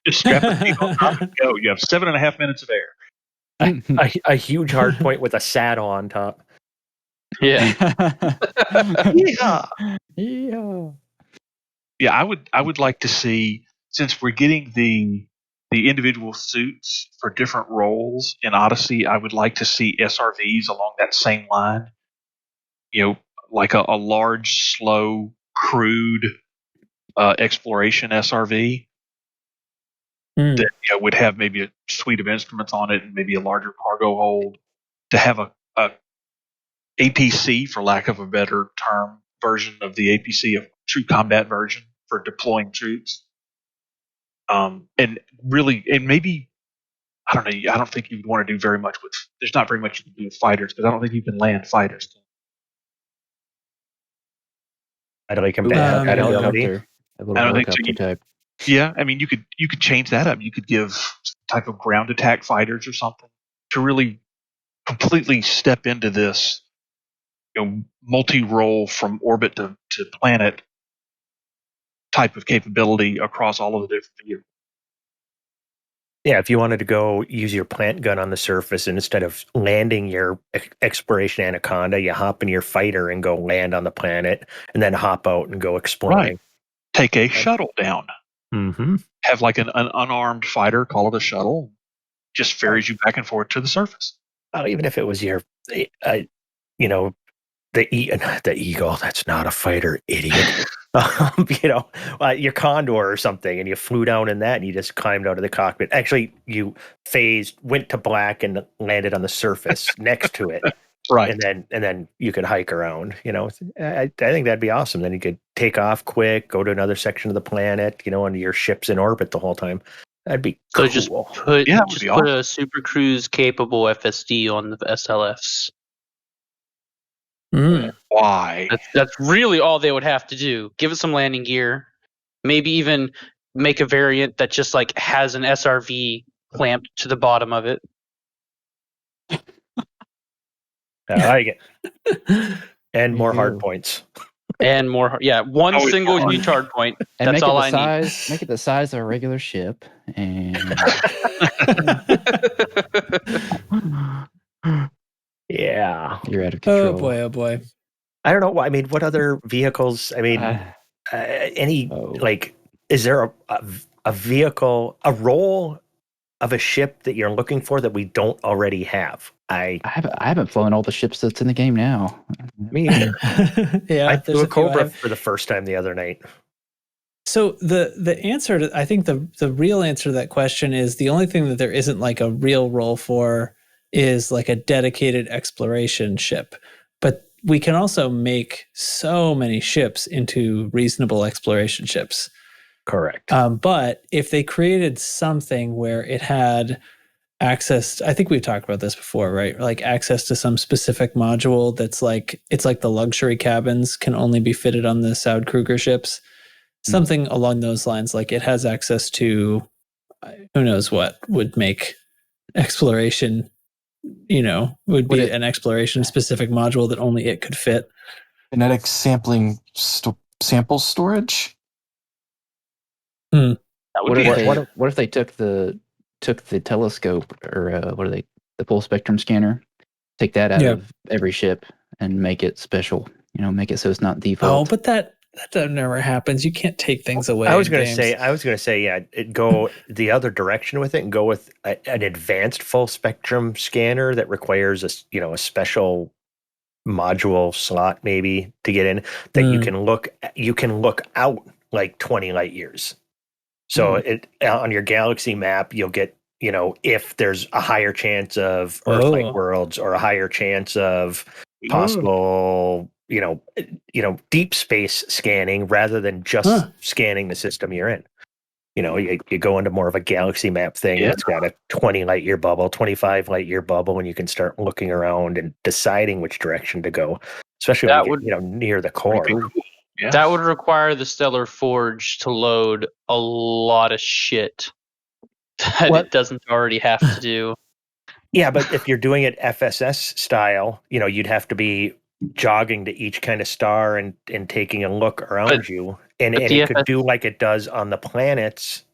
F: Just strap it on top and go. You have 7.5 minutes of air.
B: A huge hard point with a SAT on top.
C: Yeah.
F: Yeah.
D: Yeah.
F: Yeah, I would like to see, since we're getting the individual suits for different roles in Odyssey, I would like to see SRVs along that same line. Like a large, slow, crude exploration SRV that would have maybe a suite of instruments on it and maybe a larger cargo hold, to have a APC, for lack of a better term, version of the APC, of true combat version for deploying troops. And maybe, I don't know, I don't think you'd want to do very much with, there's not very much you can do with fighters, because I don't think you can land fighters.
B: I'd like him
D: Ooh,
B: to
A: Um,
B: add
D: a
B: ability.
D: helicopter. A little
F: I don't think so.
D: helicopter type.
F: Yeah, I mean, you could change that up. You could give some type of ground attack fighters or something to really completely step into this, multi-role from orbit to planet type of capability across all of the different vehicles.
B: Yeah, if you wanted to go use your plant gun on the surface, and instead of landing your exploration anaconda, you hop in your fighter and go land on the planet, and then hop out and go exploring.
F: Right. Take a shuttle down.
B: Mm-hmm.
F: Have like an unarmed fighter, call it a shuttle, just ferries you back and forth to the surface.
B: Well, even if it was your, the eagle, that's not a fighter, idiot. Your condor or something, and you flew down in that, and you just climbed out of the cockpit. Actually, you went to black and landed on the surface next to it.
F: Right.
B: And then you could hike around. I think that'd be awesome. Then you could take off quick, go to another section of the planet. And your ship's in orbit the whole time. That'd be
C: So
B: cool.
C: just put
F: Yeah, that would be
C: put a super cruise capable FSD on the SLFs.
F: Why?
C: That's really all they would have to do. Give it some landing gear. Maybe even make a variant that just like has an SRV clamped to the bottom of it.
B: I like it. And more hard
D: Ew.
B: points.
C: And more, one
F: Always
C: single
F: more.
C: huge hard point.
D: And
C: That's
D: make
C: all
D: it
C: I
D: the
C: need.
D: size. Make it the size of a regular ship. And
B: Yeah.
D: you're out of control.
A: Oh boy, oh boy.
B: I don't know. I mean, what other vehicles? I mean, is there a vehicle, a role of a ship that you're looking for that we don't already have? I
D: haven't flown all the ships that's in the game now.
B: mean,
A: Yeah,
B: I
A: there's
B: flew a
A: a few I
B: Cobra
A: have.
B: for the first time the other night.
A: So the answer to, I think the real answer to that question is, the only thing that there isn't like a real role for is like a dedicated exploration ship. But we can also make so many ships into reasonable exploration ships.
B: Correct.
A: But if they created something where it had access, I think we've talked about this before, right? Like access to some specific module that's like, it's like the luxury cabins can only be fitted on the Saud-Kruger ships. Something along those lines, like it has access to who knows what would make exploration, would be an exploration specific module that only it could fit.
E: Kinetic sampling sample storage.
C: That would be
D: What if they took the telescope, or the full spectrum scanner, take that out of every ship and make it special, make it so it's not default.
A: Oh, but that never happens. You can't take things away.
B: I was going to say, yeah, go the other direction with it and go with an advanced full spectrum scanner that requires a special module slot maybe to get in, that you can look out like 20 light years. So on your galaxy map, you'll get, if there's a higher chance of
A: Whoa.
B: Earth-like worlds or a higher chance of possible, deep space scanning rather than just scanning the system you're in. You go into more of a galaxy map thing that's got a 20 light year bubble, 25 light year bubble, and you can start looking around and deciding which direction to go, especially when you get near the core.
F: Yeah.
C: That would require the Stellar Forge to load a lot of shit that it doesn't already have to do.
B: Yeah, but if you're doing it FSS style, you'd have to be jogging to each kind of star and taking a look around you. And it could do like it does on the planets.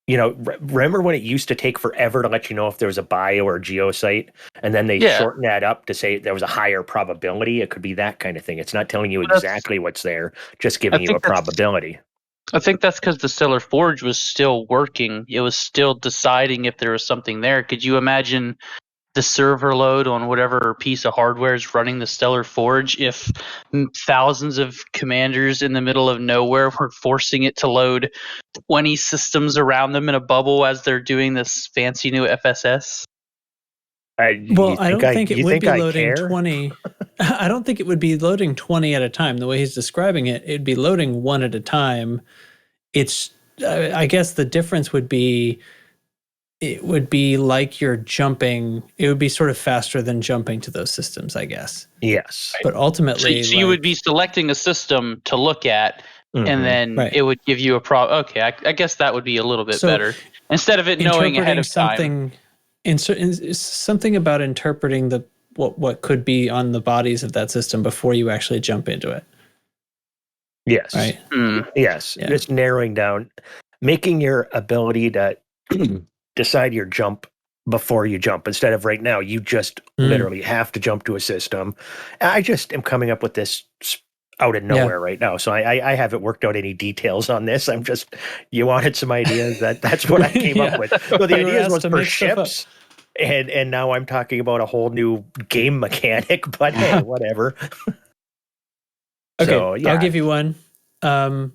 B: Remember when it used to take forever to let you know if there was a bio or a geosite, and then they shortened that up to say there was a higher probability? It could be that kind of thing. It's not telling you exactly what's there, just giving you a probability.
C: I think that's because the Stellar Forge was still working. It was still deciding if there was something there. Could you imagine the server load on whatever piece of hardware is running the Stellar Forge if thousands of commanders in the middle of nowhere were forcing it to load 20 systems around them in a bubble as they're doing this fancy new FSS?
A: I don't think it would be loading 20. I don't think it would be loading 20 at a time. The way he's describing it, it'd be loading one at a time. I guess the difference would be, it would be like you're jumping. It would be sort of faster than jumping to those systems, I guess.
B: Yes.
A: But ultimately...
C: So you would be selecting a system to look at, and then it would give you a Okay, I guess that would be a little bit better. Instead of it knowing ahead of time.
A: Something about interpreting what could be on the bodies of that system before you actually jump into it.
B: Yes.
A: Right?
B: Yes. Yeah. Just narrowing down, making your ability to decide your jump before you jump, instead of right now, you just literally have to jump to a system. I just am coming up with this out of nowhere right now. So I haven't worked out any details on this. You wanted some ideas, that's what I came up with. So the ideas was for ships. And now I'm talking about a whole new game mechanic, but hey, whatever.
A: Okay, so, I'll give you one. And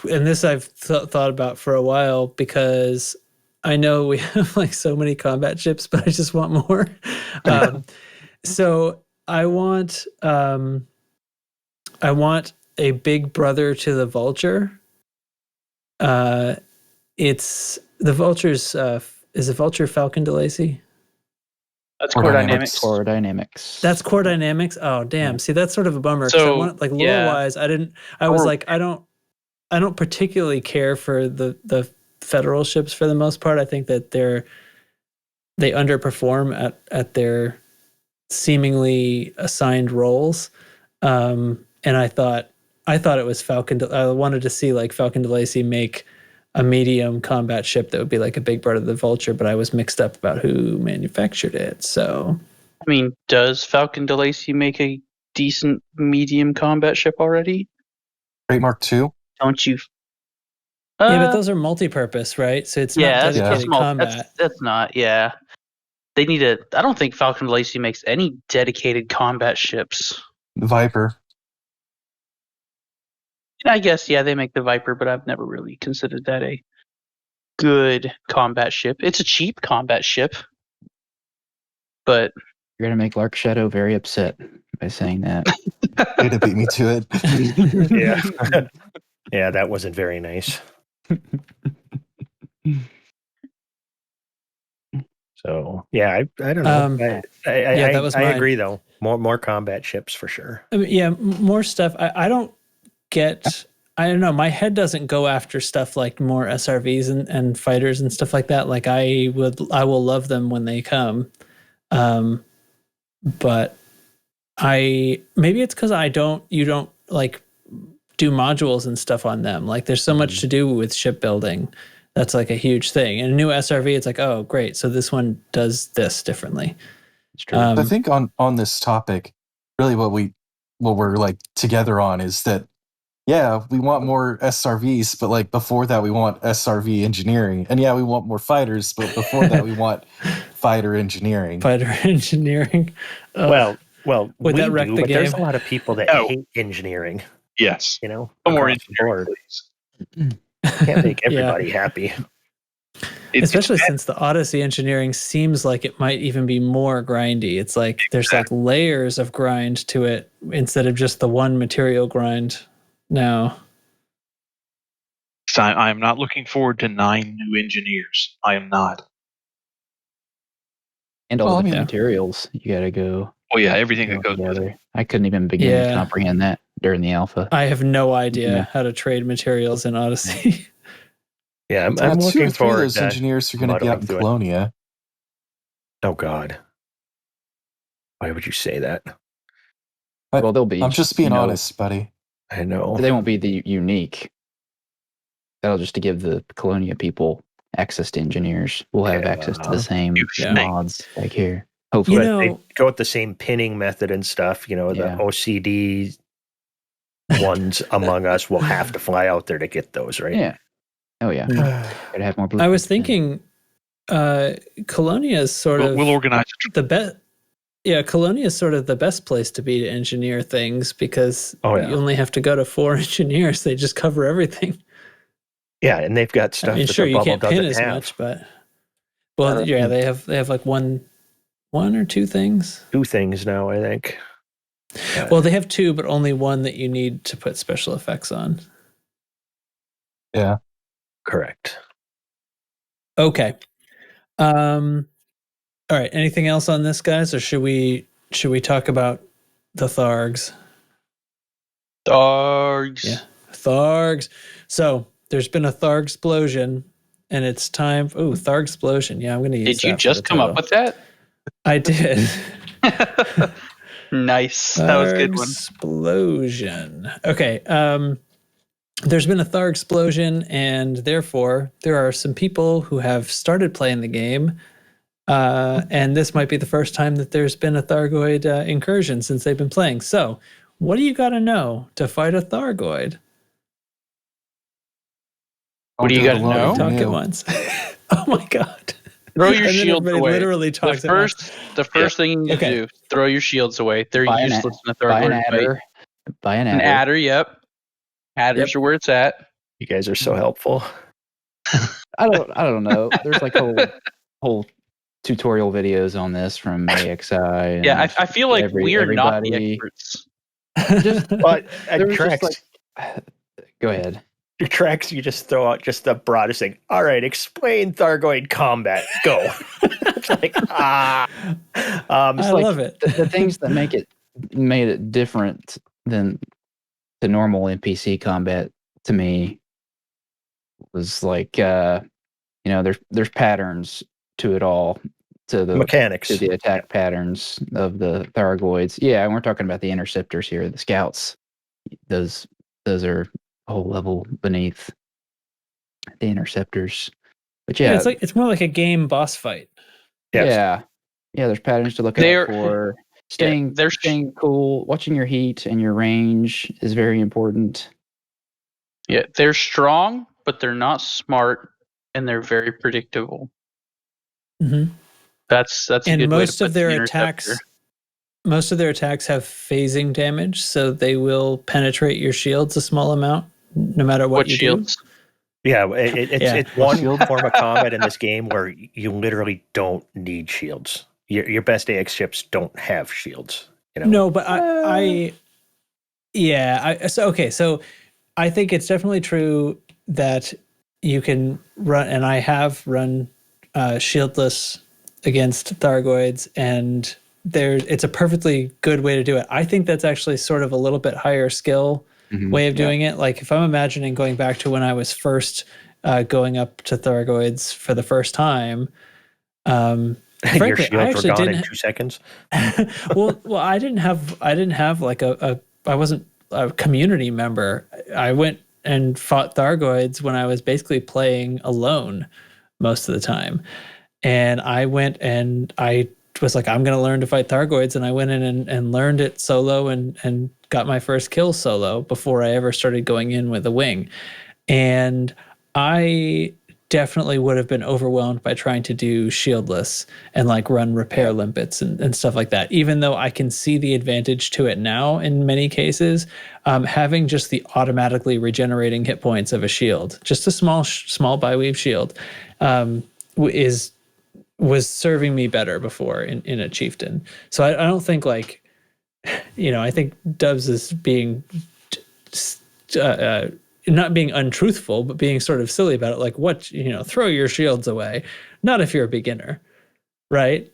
A: this I've thought about for a while, because I know we have like so many combat ships, but I just want more. So I want a big brother to the Vulture. It's the Vulture's. Is the Vulture Falcon DeLacy?
C: That's Core Dynamics.
D: Core Dynamics.
A: That's Core Dynamics. Oh, damn. See, that's sort of a bummer. So I want, like, lore-wise, I don't particularly care for the Federal ships for the most part. I think that they underperform at their seemingly assigned roles. And I thought it was Falcon. I wanted to see like Falcon DeLacy make a medium combat ship that would be like a big brother of the Vulture, but I was mixed up about who manufactured it. So,
C: I mean, does Falcon DeLacy make a decent medium combat ship already?
E: Great Mark II?
C: Don't you?
A: Yeah, but those are multi-purpose, right? So it's not dedicated combat.
C: That's not. Yeah, they need a. I don't think Falcon DeLacy makes any dedicated combat ships.
E: The Viper.
C: I guess, they make the Viper, but I've never really considered that a good combat ship. It's a cheap combat ship, but...
D: You're going to make Lark Shadow very upset by saying that.
E: Way to beat me to it.
B: Yeah. Yeah, that wasn't very nice. So, I don't know. I agree, though. More combat ships, for sure.
A: I mean, more stuff. I don't know, my head doesn't go after stuff like more SRVs and fighters and stuff like that. Like I will love them when they come. But maybe it's because you don't like do modules and stuff on them. Like there's so much to do with shipbuilding. That's like a huge thing. And a new SRV, it's like, oh great, so this one does this differently.
D: It's true.
E: I think on this topic, really what we're like together on is that we want more SRVs, but like before that we want SRV engineering. And we want more fighters, but before that we want fighter engineering.
A: Fighter engineering.
B: Well,
A: would that wreck the game?
B: But there's a lot of people that hate engineering.
F: Yes.
B: More
F: engineering, please.
B: Can't make everybody happy.
A: Especially since the Odyssey engineering seems like it might even be more grindy. It's like there's like layers of grind to it instead of just the one material grind now.
F: So I am not looking forward to 9 new engineers. I am not.
D: And all
E: Well,
D: the
E: I mean,
D: different materials you got to go
F: Oh yeah, everything that goes with it.
D: together. I couldn't even begin to comprehend that during the alpha.
A: I have no idea how to trade materials in Odyssey.
B: Yeah, I'm
E: 2 or
B: looking
E: 3 of
B: forward
E: those
B: to
E: engineers are going to be out in
B: muddling through it.
E: Colonia.
B: Oh God, why would you say that?
E: But
D: Well, they'll be.
E: I'm just being
D: you know,
E: honest, buddy.
B: I know.
D: They won't be the unique. That'll just to give the Colonia people access to engineers. We'll have access to the same
F: Yeah.
D: mods back here. Hopefully.
A: You
B: But
A: know,
B: they go with the same pinning method and stuff. You know,
D: Yeah.
B: the OCD ones among us will have to fly out there to get those, right?
D: Yeah. Oh yeah. Gotta have more blue.
A: I was thinking Colonia is sort of
F: We'll organize
A: the best. Yeah, Colonia is sort of the best place to be to engineer things because
B: Oh, yeah.
A: you only have to go to 4 engineers. They just cover everything.
B: Yeah, and they've got stuff
A: I mean,
B: that
A: sure,
B: the
A: you
B: bubble
A: can't pin
B: doesn't
A: as
B: have.
A: much, but yeah, they have like one or 2 things.
B: 2 things now, I think.
A: Well, they have 2, but only one that you need to put special effects on.
E: Yeah.
B: Correct.
A: Okay. All right. Anything else on this, guys, or should we talk about the Thargs?
C: Dogs.
A: Yeah, Thargs. So there's been a Tharg-splosion, and it's time. Oh, Tharg-splosion. Yeah, I'm going to use.
C: Did you
A: that for
C: just
A: the
C: come up
A: title.
C: with that?
A: I did.
C: Nice. That was a good one.
A: Tharg-splosion. Okay. There's been a Tharg-splosion, and therefore there are some people who have started playing the game. And this might be the first time that there's been a Thargoid incursion since they've been playing. So, what do you got to know to fight a Thargoid?
C: What do you
E: Don't
C: gotta
E: alone
C: know?
E: if you're
A: Talk at
E: new.
A: once. Oh my god!
C: Throw your
A: And then
C: shields
A: everybody
C: away.
A: literally
C: The
A: talks at once.
C: first thing you need
A: Okay.
C: to do, throw your shields away. They're
D: buy an,
C: useless in a
D: buy an
C: Thargoid fight.
D: adder. Buy an
C: An
D: adder.
C: adder, yep. Adders are where it's at.
B: You guys are so helpful.
D: I don't know. There's like whole tutorial videos on this from AXI. And
C: Yeah, I feel like we're not the
D: everybody-
C: experts.
B: But
D: There was
B: Trex,
D: just go ahead.
B: your Trex, you just throw out just the broadest thing. All right, explain Thargoid combat. Go. It's like
A: I love it.
D: The things that made it different than the normal NPC combat to me was like there's patterns to it all, to the
B: mechanics.
D: to the attack patterns of the Thargoids. Yeah, and we're talking about the interceptors here, the scouts. Those are a whole level beneath the interceptors. But yeah,
A: it's more like a game boss fight.
B: Yes.
D: yeah. There's patterns to look
C: They're-
D: out for. Staying cool, watching your heat and your range is very important.
C: Yeah, they're strong, but they're not smart, and they're very predictable.
A: Mm-hmm.
C: That's a
A: And
C: good way to
A: most
C: put
A: of their
C: the
A: attacks,
C: interceptor.
A: have phasing damage, so they will penetrate your shields a small amount, no matter what you
C: shields?
B: Yeah, it's
E: What
B: one
E: shield?
B: form of combat in this game where you literally don't need shields. Your best AX ships don't have shields. You know?
A: No, but so I think it's definitely true that you can run, and I have run shieldless against Thargoids, and it's a perfectly good way to do it. I think that's actually sort of a little bit higher skill way of doing it. Like if I'm imagining going back to when I was first going up to Thargoids for the first time,
B: Your
A: frankly,
B: shields
A: I
B: were
A: actually
B: gone
A: didn't.
B: in 2 seconds.
A: well, I didn't have like I wasn't a community member. I went and fought Thargoids when I was basically playing alone most of the time. And I went and I was like, I'm going to learn to fight Thargoids. And I went in and learned it solo and got my first kill solo before I ever started going in with a wing. And I definitely would have been overwhelmed by trying to do shieldless and like run repair limpets and stuff like that. Even though I can see the advantage to it now in many cases, having just the automatically regenerating hit points of a shield, just a small byweave shield, was serving me better before in a chieftain. So I don't think like, I think Dubs is being not being untruthful, but being sort of silly about it. Like, what, throw your shields away. Not if you're a beginner, right?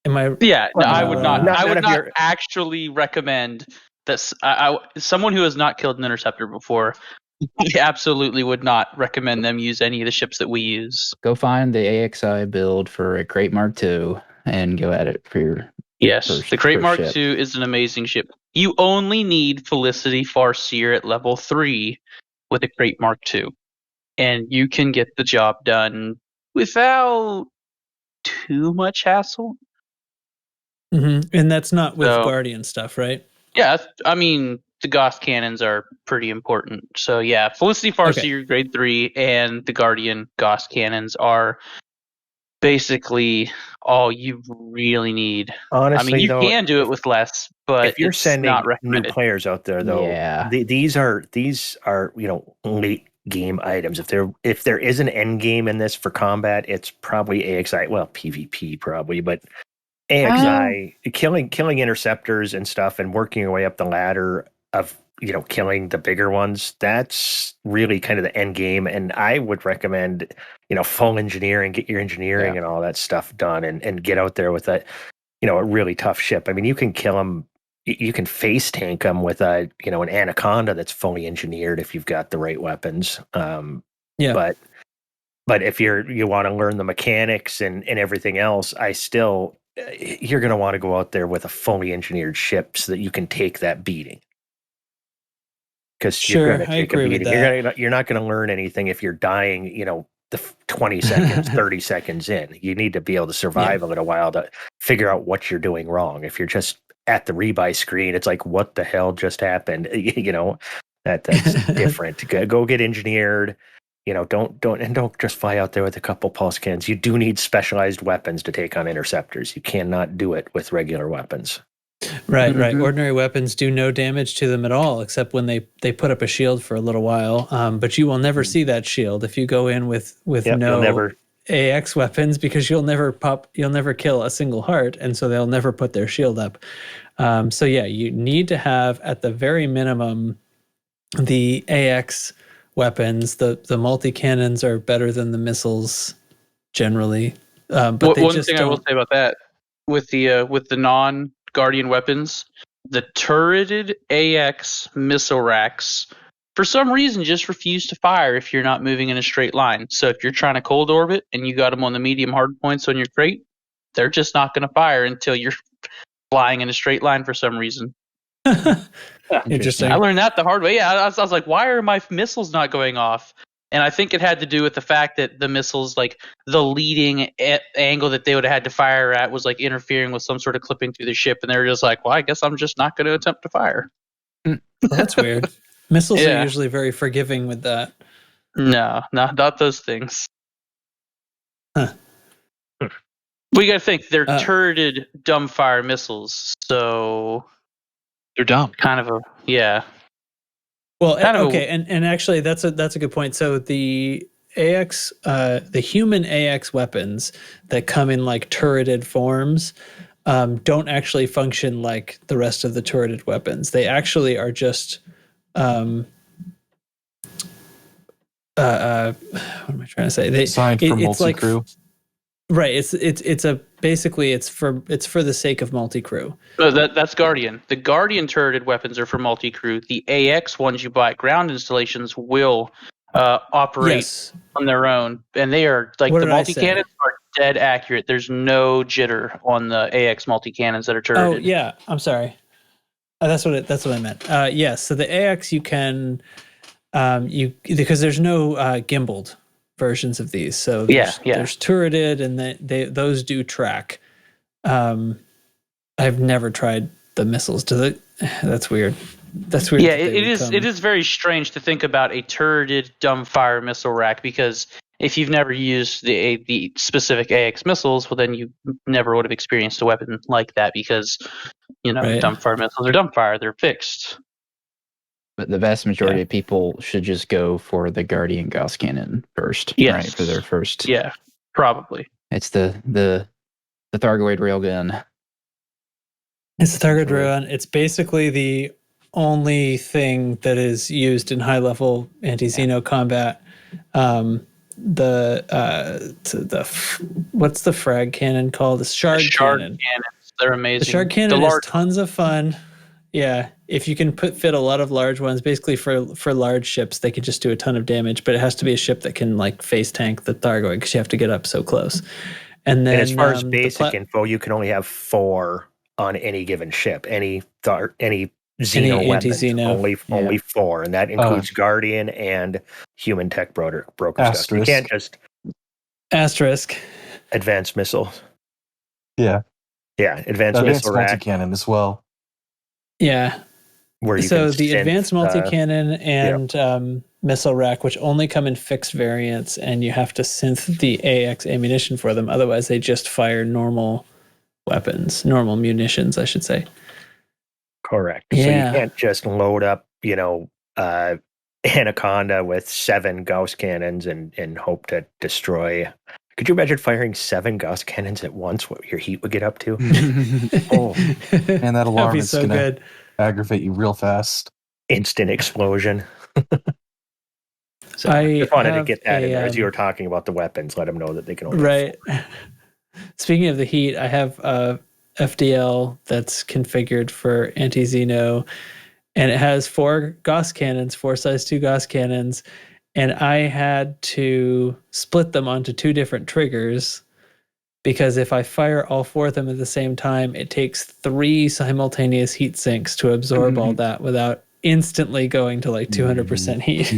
A: Am I?
C: Yeah, no, I would not.
B: Not
C: I would
B: if
C: not
B: you're-
C: actually recommend that. Someone who has not killed an interceptor before, I absolutely would not recommend them use any of the ships that we use.
D: Go find the AXI build for a Crate Mark II and go at it for your
C: Yes,
D: first-
C: the Crate
D: first
C: Mark
D: ship.
C: II is an amazing ship. You only need Felicity Farseer at level 3 with a Crate Mark II, and you can get the job done without too much hassle.
A: And that's not with
C: So-
A: Guardian stuff, right?
C: Yeah, I mean, the Goth cannons are pretty important. So yeah, Felicity Farseer grade 3 and the Guardian Goth cannons are basically all you really need.
B: Honestly,
C: I mean, you
B: though,
C: can do it with less, but
B: if you're
C: it's
B: sending
C: not
B: new
C: recommended.
B: players out there, though,
D: Yeah.
B: these are late game items. If there is an end game in this for combat, it's probably AXI. Well, PvP probably, but AXI killing interceptors and stuff and working your way up the ladder of killing the bigger ones. That's really kind of the end game, and I would recommend full engineering, get your engineering and all that stuff done, and get out there with a really tough ship. I mean, you can kill them. You can face tank them with an Anaconda that's fully engineered if you've got the right weapons. But if you want to learn the mechanics and everything else, you're going to want to go out there with a fully engineered ship so that you can take that beating. Because you're going to take a beating. You're not going to learn anything if you're dying, the 20 seconds, 30 seconds in. You need to be able to survive a little while to figure out what you're doing wrong. If you're just at the rebuy screen, it's like, what the hell just happened? That's different. Go get engineered. Don't just fly out there with a couple pulse cannons. You do need specialized weapons to take on interceptors. You cannot do it with regular weapons.
A: Right. Ordinary weapons do no damage to them at all, except when they put up a shield for a little while. But you will never see that shield if you go in with no AX weapons, because you'll never kill a single heart, and so they'll never put their shield up. So yeah, you need to have at the very minimum the AX weapons. The multi-cannons are better than the missiles generally. But
C: one thing I will say about that, with the non-Guardian weapons, the turreted AX missile racks for some reason just refuse to fire if you're not moving in a straight line. So if you're trying to cold orbit and you got them on the medium hard points on your crate, they're just not going to fire until you're flying in a straight line for some reason.
A: Interesting.
C: I learned that the hard way. Yeah, I was like, why are my missiles not going off? And I think it had to do with the fact that the missiles, like the leading angle that they would have had to fire at, was like interfering with some sort of clipping through the ship, and they were just like, well, I guess I'm just not going to attempt to fire.
A: Well, that's weird. Missiles are usually very forgiving with that.
C: No, not those things.
A: Huh.
C: We got to think they're turreted dumbfire missiles, so
F: they're dumb.
C: Kind of a
A: Well, okay, and actually that's a good point. So the AX, the human AX weapons that come in like turreted forms, don't actually function like the rest of the turreted weapons. They actually are just what am I trying to say?
E: Designed for multi-crew.
A: Right. It's for the sake of multi-crew.
C: That's Guardian. The Guardian turreted weapons are for multi-crew. The AX ones you buy at ground installations will operate on their own, and they are like the multi-cannons are dead accurate. There's no jitter on the AX multi-cannons that are turreted.
A: Oh yeah, I'm sorry. That's what I meant. Yes. So the AX you can because there's no gimbaled versions of these. So there's turreted, and those do track. I've never tried the missiles. That's weird. That's weird.
C: Yeah, it is very strange to think about a turreted dumbfire missile rack, because if you've never used the specific AX missiles, well, then you never would have experienced a weapon like that, because dumbfire missiles are dumbfire. They're fixed.
D: But the vast majority of people should just go for the Guardian Gauss Cannon first,
C: yes.
D: right? For their first.
C: Yeah. Probably.
D: It's the Thargoid railgun.
A: It's the Thargoid
B: Essentially.
A: railgun. It's basically the only thing that is used in high level anti-Xeno combat. What's the frag cannon called? The shard cannon.
C: Cannons, they're amazing.
A: The shard cannon
C: The
A: is
C: large
A: tons of fun. Yeah, if you can fit a lot of large ones, basically for large ships, they could just do a ton of damage. But it has to be a ship that can like face tank the Thargoid because you have to get up so close. And then,
B: And as far as
A: the
B: basic info, you can only have 4 on any given ship. Any Xeno weapons,
A: anti-Xeno.
B: only 4, and that includes Guardian and human tech broker stuff. You
E: Asterisk.
B: can't just
A: Asterisk.
B: advanced missiles.
E: Yeah.
B: Yeah, advanced
E: Advanced
B: missile rack,
E: multi-cannon as well.
A: Yeah.
B: where you
A: So
B: can
A: the
B: synth,
A: advanced multi-cannon and missile rack, which only come in fixed variants, and you have to synth the AX ammunition for them. Otherwise, they just fire normal weapons, normal munitions, I should say.
B: correct.
A: Yeah.
B: So you can't just load up, Anaconda with 7 Gauss cannons and hope to destroy. Could you imagine firing 7 Gauss cannons at once? What your heat would get up to?
E: Oh, and that alarm
A: That'd be
E: is
A: so
E: gonna
A: good.
E: aggravate you real fast.
B: Instant explosion. So
A: I
B: just wanted to
A: have
B: get that in there as you
A: a,
B: were talking about the weapons. Let them know that they can only
A: Right. Speaking of the heat, I have a FDL that's configured for anti-Xeno, and it has 4 Gauss cannons, 4 size 2 Gauss cannons, and I had to split them onto 2 different triggers because if I fire all 4 of them at the same time, it takes 3 simultaneous heat sinks to absorb all that without instantly going to like 200% heat.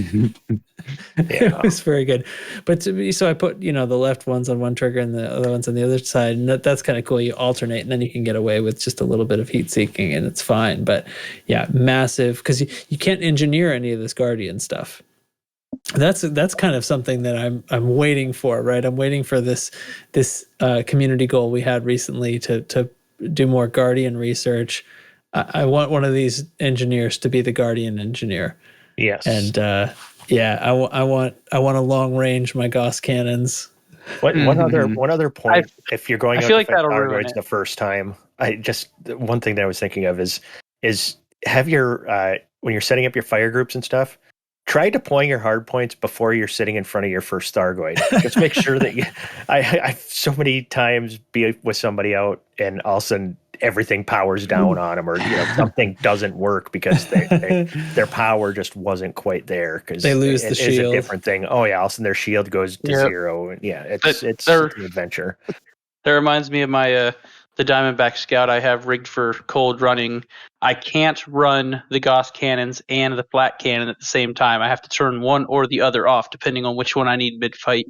A: It was very good. But so I put, the left ones on one trigger and the other ones on the other side. And that's kind of cool. You alternate and then you can get away with just a little bit of heat seeking and it's fine. But yeah, massive, because you can't engineer any of this Guardian stuff. That's kind of something that I'm waiting for, right? I'm waiting for this community goal we had recently to do more Guardian research. I want one of these engineers to be the Guardian engineer.
B: Yes.
A: And I want a long range my Gauss cannons.
B: One other point, if you're going
C: I
B: out
C: feel
B: to
C: like
B: fight
C: that'll ruin
B: Thargoids
C: it.
B: the first time, one thing that I was thinking of is have your when you're setting up your fire groups and stuff, try deploying your hard points before you're sitting in front of your first Thargoid. Just make sure that you. I so many times be with somebody out and all of a sudden everything powers down on them, or something doesn't work because their power just wasn't quite there because
A: They lose the
B: is
A: shield.
B: a different thing. Oh yeah, all of a sudden their shield goes to 0. And yeah, it's an adventure.
C: That reminds me of my the Diamondback Scout I have rigged for cold running. I can't run the Gauss cannons and the flat cannon at the same time. I have to turn one or the other off depending on which one I need mid-fight.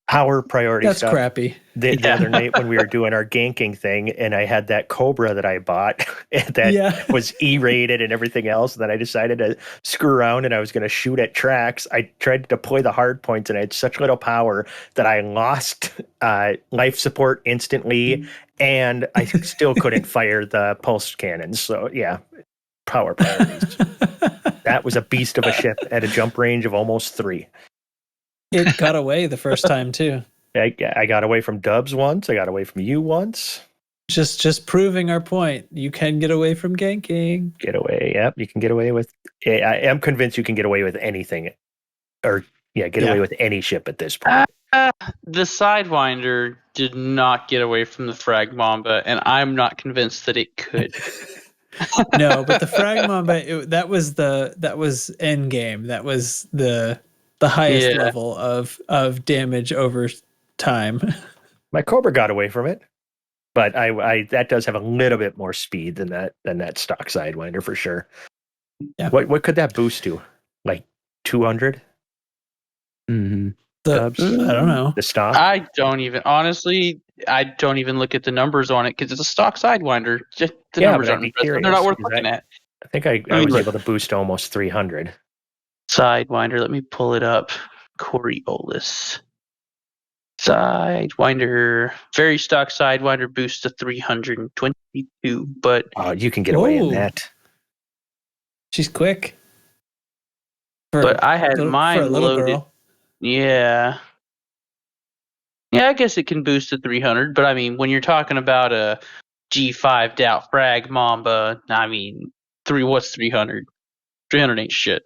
B: Power priority
A: That's
B: stuff.
A: crappy.
B: The other night when we were doing our ganking thing, and I had that Cobra that I bought that was E-rated and everything else. And then I decided to screw around and I was going to shoot at tracks. I tried to deploy the hard points and I had such little power that I lost life support instantly, and I still couldn't fire the pulse cannons. So yeah, power priorities. That was a beast of a ship at a jump range of almost 3.
A: It got away the first time too.
B: I got away from Dubs once. I got away from you once.
A: Just proving our point. You can get away from ganking.
B: Get away. Yep, you can get away with. I am convinced you can get away with anything, or get away with any ship at this point.
C: The Sidewinder did not get away from the Frag Mamba, and I'm not convinced that it could.
A: No, but the Frag Mamba, that was end game. That was the highest level of damage over time.
B: My Cobra got away from it, but I that does have a little bit more speed than that stock Sidewinder for sure.
A: Yeah.
B: What could that boost to? Like 200?
D: Mm-hmm.
A: I don't know.
B: The stock?
C: I don't even look at the numbers on it because it's a stock Sidewinder. Just the numbers aren't impressive. They're not worth looking at.
B: I think I was able to boost to almost 300.
C: Sidewinder, let me pull it up. Coriolis. Sidewinder, very stock Sidewinder boost to 322, but
B: you can get away in that.
A: She's quick.
C: But I had
A: for a
C: mine
A: little
C: loaded.
A: girl.
C: Yeah. Yeah, I guess it can boost to 300, but I mean, when you're talking about a G5 Doubt Frag Mamba, I mean, what's 300? 300 ain't shit.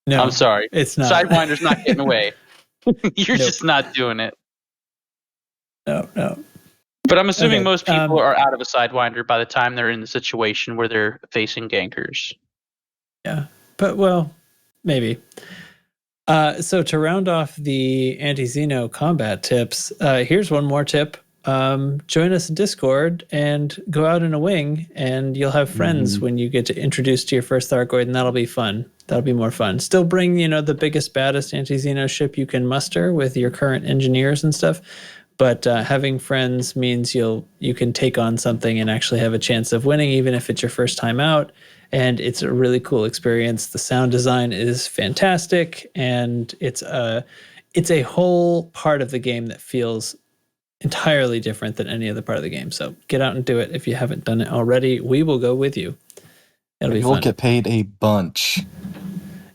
A: No,
C: I'm sorry.
A: it's not.
C: Sidewinder's not getting away. You're
A: Nope.
C: just not doing it.
A: No.
C: But I'm assuming
A: Okay,
C: most people are out of a Sidewinder by the time they're in the situation where they're facing gankers.
A: Yeah, but well, maybe. So to round off the anti-Xeno combat tips, here's one more tip. Join us in Discord and go out in a wing, and you'll have friends when you get to introduce to your first Thargoid, and that'll be fun. That'll be more fun. Still bring, the biggest, baddest anti-Xeno ship you can muster with your current engineers and stuff. But having friends means you can take on something and actually have a chance of winning, even if it's your first time out. And it's a really cool experience. The sound design is fantastic, and it's a whole part of the game that feels entirely different than any other part of the game. So get out and do it if you haven't done it already. We will go with you. It'll be fun.
E: You'll get paid a bunch.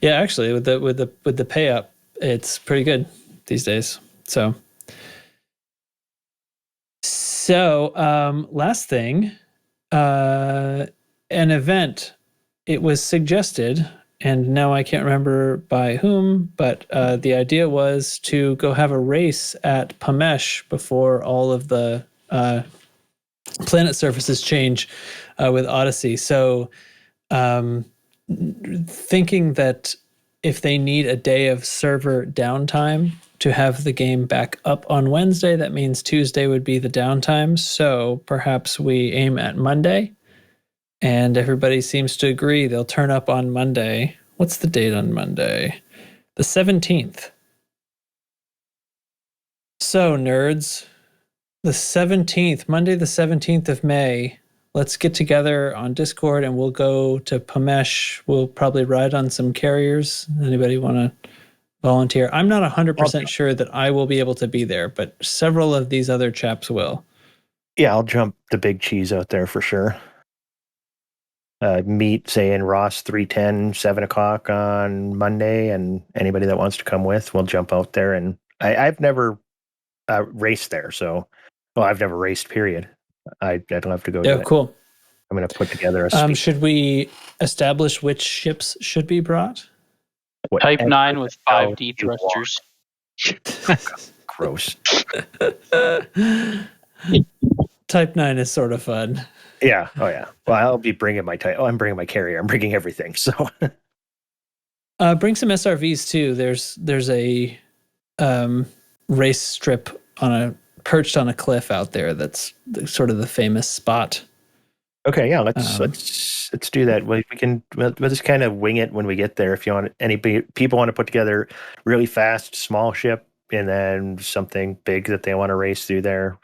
A: Yeah, actually, with the pay up, it's pretty good these days. So last thing, an event. It was suggested, and now I can't remember by whom, but the idea was to go have a race at Pamesh before all of the planet surfaces change with Odyssey. So thinking that if they need a day of server downtime to have the game back up on Wednesday, that means Tuesday would be the downtime. So perhaps we aim at Monday. And everybody seems to agree they'll turn up on Monday. What's the date on Monday? The 17th. So, nerds, the 17th, Monday the 17th of May, let's get together on Discord and we'll go to Pamesh. We'll probably ride on some carriers. Anybody want to volunteer? I'm not 100% sure that I will be able to be there, but several of these other chaps will.
B: Yeah, I'll jump the big cheese out there for sure. Meet, say, in Ross 310, 7 o'clock on Monday, and anybody that wants to come with, we'll jump out there. And I've never raced there, I've never raced, period. I'd love to go do it.
A: Cool.
B: I'm going to put together a
A: should we establish which ships should be brought?
C: Type 9 with 5D thrusters.
B: Gross.
A: Type 9 is sort of fun.
B: Yeah. Oh, yeah. Well, I'll be bringing my I'm bringing my carrier. I'm bringing everything. So,
A: bring some SRVs too. There's a race strip perched on a cliff out there. That's sort of the famous spot.
B: Okay. Yeah. Let's do that. We'll just kind of wing it when we get there. If you want, any people want to put together really fast, small ship, and then something big that they want to race through there,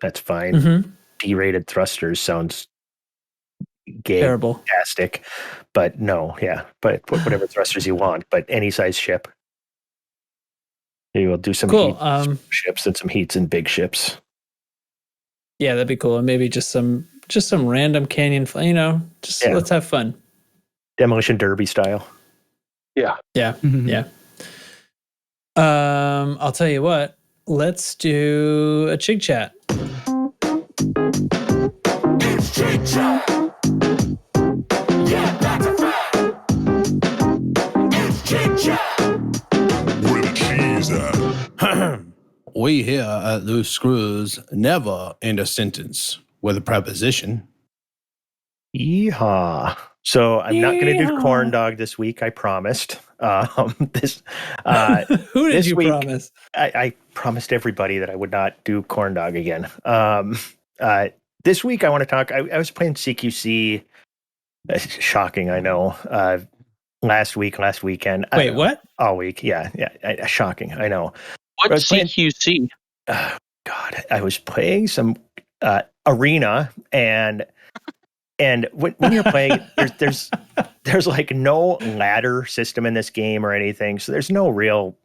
B: that's fine.
A: Mm-hmm.
B: D-rated thrusters sounds
A: terrible,
B: fantastic, but no, yeah. But put whatever thrusters you want, but any size ship. You will do some
A: cool.
B: ships and some heats and big ships.
A: Yeah, that'd be cool. And maybe just some random canyon, let's have fun.
B: Demolition Derby style.
A: Yeah.
D: Mm-hmm.
A: Yeah. I'll tell you what. Let's do a chig chat.
H: It's chig chat. Yeah, that's a fact. It's chig chat. Where the cheese at?
I: We here at Loose Screws never end a sentence with a preposition.
B: Yeehaw. So I'm not going to do corn dog this week. I promised.
A: Who did you promise?
B: I promised everybody that I would not do corn dog again. This week I want to talk. I was playing CQC. Shocking, I know. Last weekend.
A: Wait, what?
B: All week. Yeah. Shocking, I know.
C: What's CQC?
B: God, I was playing some arena and when you're playing, there's like no ladder system in this game or anything, so there's no real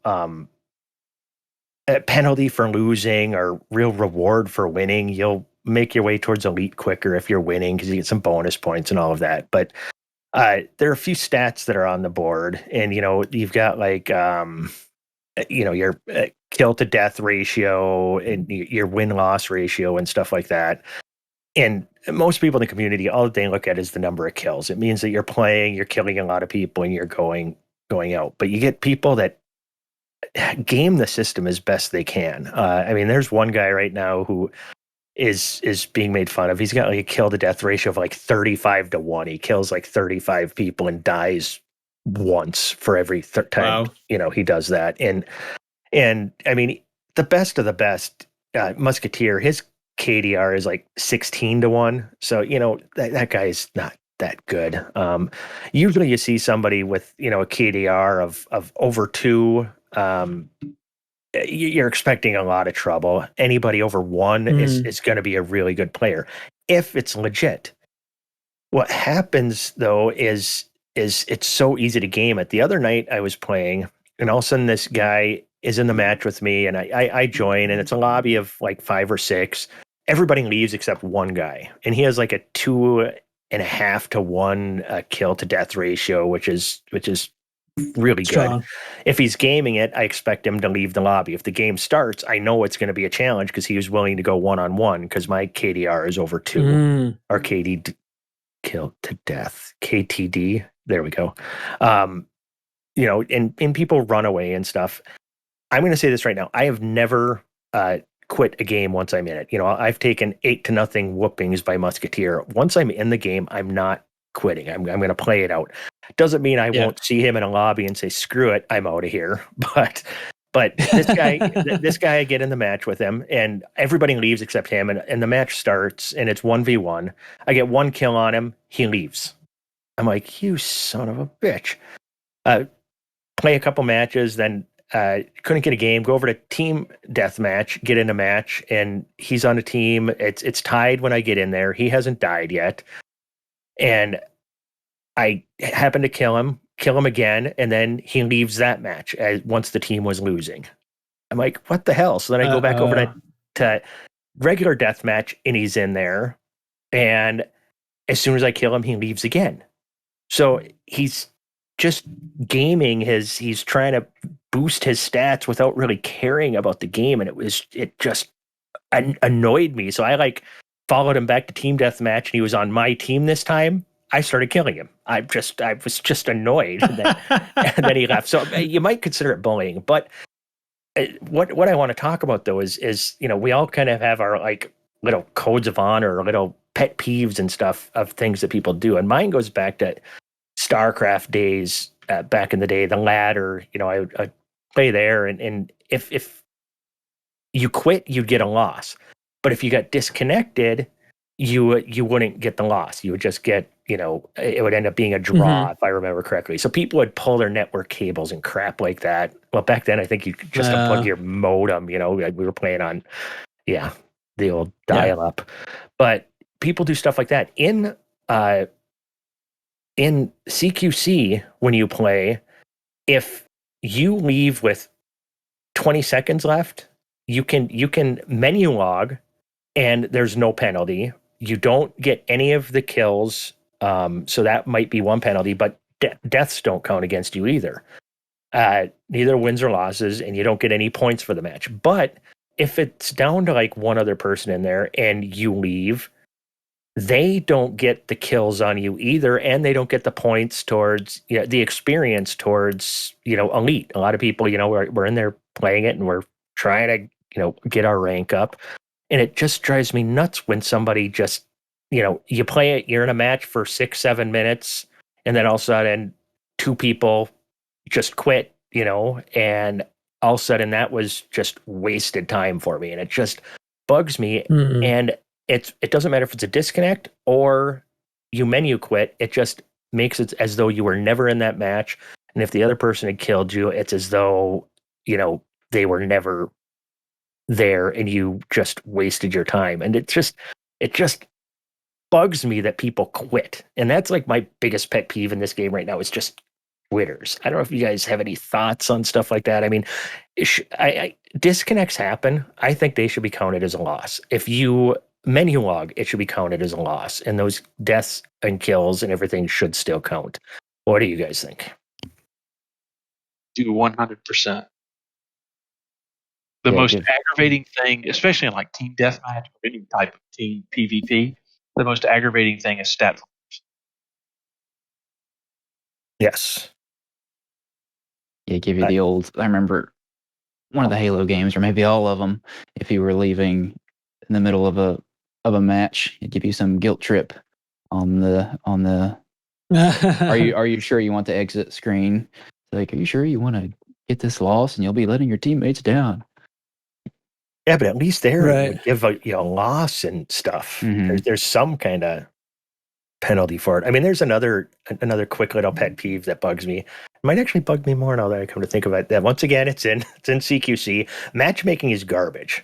B: penalty for losing or real reward for winning. You'll make your way towards elite quicker if you're winning because you get some bonus points and all of that. But there are a few stats that are on the board, and you've got like your kill to death ratio and your win loss ratio and stuff like that. And most people in the community, all they look at is the number of kills. It means that you're playing, you're killing a lot of people, and you're going out. But you get people that game the system as best they can. I mean, there's one guy right now who is being made fun of. He's got like a kill to death ratio of like 35-1. He kills like 35 people and dies once for every time he does that. And I mean, the best of the best Musketeer, his KDR is like 16-1. So that guy is not that good. Usually you see somebody with a KDR of over 2. You're expecting a lot of trouble. Anybody over 1 is going to be a really good player if it's legit. What happens though is it's so easy to game it. The other night I was playing, and all of a sudden this guy is in the match with me, and I join, and it's a lobby of like 5 or 6. Everybody leaves except one guy, and he has like a 2.5-1 kill to death ratio, which is really
A: Strong.
B: good. If he's gaming it, I expect him to leave the lobby. If the game starts, I know it's going to be a challenge because he was willing to go 1-on-1 because my KDR is over 2 or KD kill to death, KTD. There we go. And people run away and stuff. I'm going to say this right now. I have never quit a game once I'm in it. I've taken 8-0 whoopings by Musketeer. Once I'm in the game, I'm not quitting. I'm going to play it out. Doesn't mean I won't see him in a lobby and say, screw it, I'm out of here. But this guy, I get in the match with him, and everybody leaves except him, and the match starts, and it's 1v1. I get 1 kill on him, he leaves. I'm like, you son of a bitch. Play a couple matches, then couldn't get a game, go over to team deathmatch, get in a match, and he's on a team. It's tied when I get in there. He hasn't died yet. And I happen to kill him again, and then he leaves that match once the team was losing. I'm like, what the hell? So then I go back over to regular deathmatch, and he's in there. And as soon as I kill him, he leaves again. So he's just gaming he's trying to boost his stats without really caring about the game. And it just annoyed me. So I followed him back to team deathmatch, and he was on my team this time. I started killing him. I was just annoyed. And then he left. So you might consider it bullying. But what I want to talk about though is we all kind of have our little codes of honor or little pet peeves and stuff of things that people do. And mine goes back to StarCraft days back in the day, the ladder. I play there, and if you quit, you'd get a loss. But if you got disconnected, you wouldn't get the loss. You would just get, it would end up being a draw, if I remember correctly. So people would pull their network cables and crap like that. Well, back then, I think you could just unplug your modem, we were playing on, the old dial-up. But people do stuff like that. In CQC, when you play, if you leave with 20 seconds left, you can menu log, and there's no penalty. You don't get any of the kills, so that might be one penalty, but deaths don't count against you either. Neither wins or losses, and you don't get any points for the match. But if it's down to one other person in there and you leave, they don't get the kills on you either, and they don't get the points towards the experience towards elite. A lot of people we're in there playing it, and we're trying to get our rank up, and it just drives me nuts when somebody just you play it, you're in a match for 6-7 minutes, and then all of a sudden 2 people just quit, and all of a sudden that was just wasted time for me, and it just bugs me. And it doesn't matter if it's a disconnect or you menu quit. It just makes it as though you were never in that match. And if the other person had killed you, it's as though, they were never there and you just wasted your time. And it just bugs me that people quit. And that's my biggest pet peeve in this game right now is just quitters. I don't know if you guys have any thoughts on stuff like that. I mean, disconnects happen. I think they should be counted as a loss. If you menu log, it should be counted as a loss, and those deaths and kills and everything should still count. What do you guys think?
F: Do 100%. The
D: Yeah,
F: most
D: give-
F: aggravating thing, especially in like team deathmatch or any type of team PvP, the most aggravating thing is stat.
B: Yes.
D: Yeah, give you the old. I remember one of the Halo games, or maybe all of them. If you were leaving in the middle of a match, it'd give you some guilt trip on the. Are you sure you want the exit screen? Like, are you sure you want to get this loss, and you'll be letting your teammates down?
B: Yeah, but at least there it
A: Right.
B: would give a loss and stuff.
D: Mhm.
B: There's some kind of penalty for it. I mean, there's another quick little pet peeve that bugs me. It might actually bug me more now that I come to think of it. That once again, it's in CQC. Matchmaking is garbage.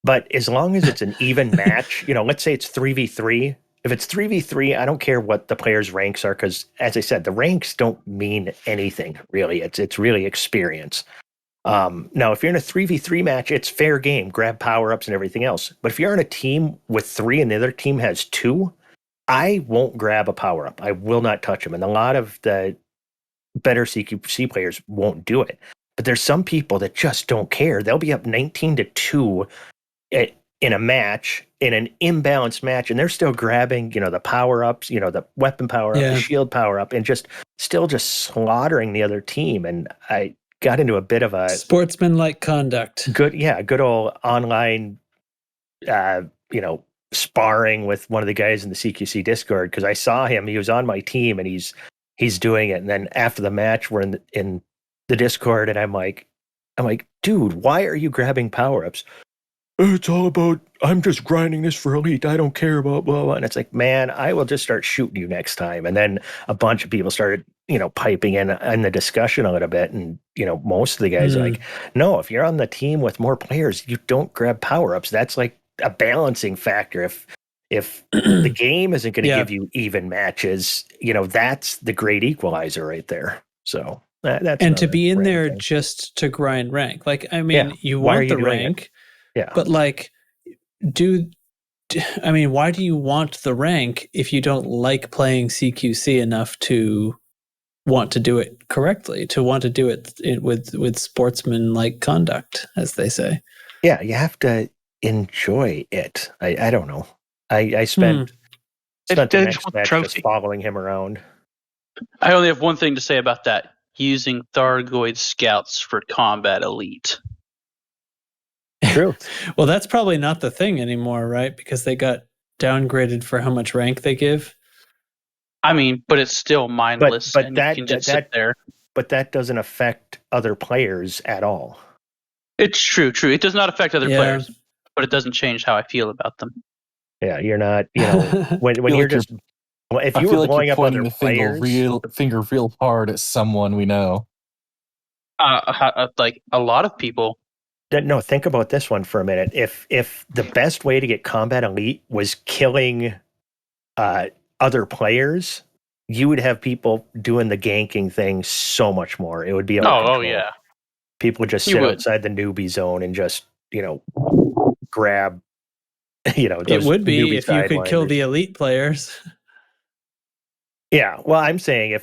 B: But as long as it's an even match, let's say it's 3v3. If it's 3v3, I don't care what the players' ranks are, because as I said, the ranks don't mean anything really. It's really experience. Now, if you're in a 3v3 match, it's fair game, grab power-ups and everything else. But if you're in a team with 3 and the other team has 2, I won't grab a power-up. I will not touch them. And a lot of the better CQC players won't do it. But there's some people that just don't care. They'll be up 19-2 in a match, in an imbalanced match, and they're still grabbing, the power-ups, the weapon power-up, the shield power-up, and just slaughtering the other team. And I got into a bit of a
A: sportsmanlike conduct.
B: Good old online, sparring with one of the guys in the CQC Discord, because I saw him. He was on my team, and he's doing it. And then after the match, we're in the Discord, and I'm like, dude, why are you grabbing power-ups? It's all about, I'm just grinding this for elite. I don't care about blah, blah. And it's like, man, I will just start shooting you next time. And then a bunch of people started, piping in the discussion a little bit. And, most of the guys are like, no, if you're on the team with more players, you don't grab power-ups. That's like a balancing factor. If the game isn't going to give you even matches, that's the great equalizer right there. So that's,
A: and to be in there thing. Just to grind rank. Like, I mean, you want the rank.
B: Yeah.
A: But like, why do you want the rank if you don't like playing CQC enough to want to do it correctly, to want to do it with sportsman-like conduct, as they say?
B: Yeah, you have to enjoy it. I don't know. I spent the next match just following him around.
C: I only have one thing to say about that. Using Thargoid scouts for combat elite.
B: True.
A: Well, that's probably not the thing anymore, right? Because they got downgraded for how much rank they give.
C: I mean, but it's still mindless,
B: but
C: and
B: that,
C: you can just
B: sit
C: there.
B: But that doesn't affect other players at all.
C: It's true. It does not affect other players, but it doesn't change how I feel about them.
B: Yeah, you're not, when you're just, if you were blowing up other players,
E: finger real hard at someone we know.
C: Like a lot of people.
B: No, think about this one for a minute. If the best way to get combat elite was killing other players, you would have people doing the ganking thing so much more. It would be
C: oh yeah.
B: People would just sit outside the newbie zone and just grab those
A: it would be if you could kill the elite players.
B: Yeah, well, I'm saying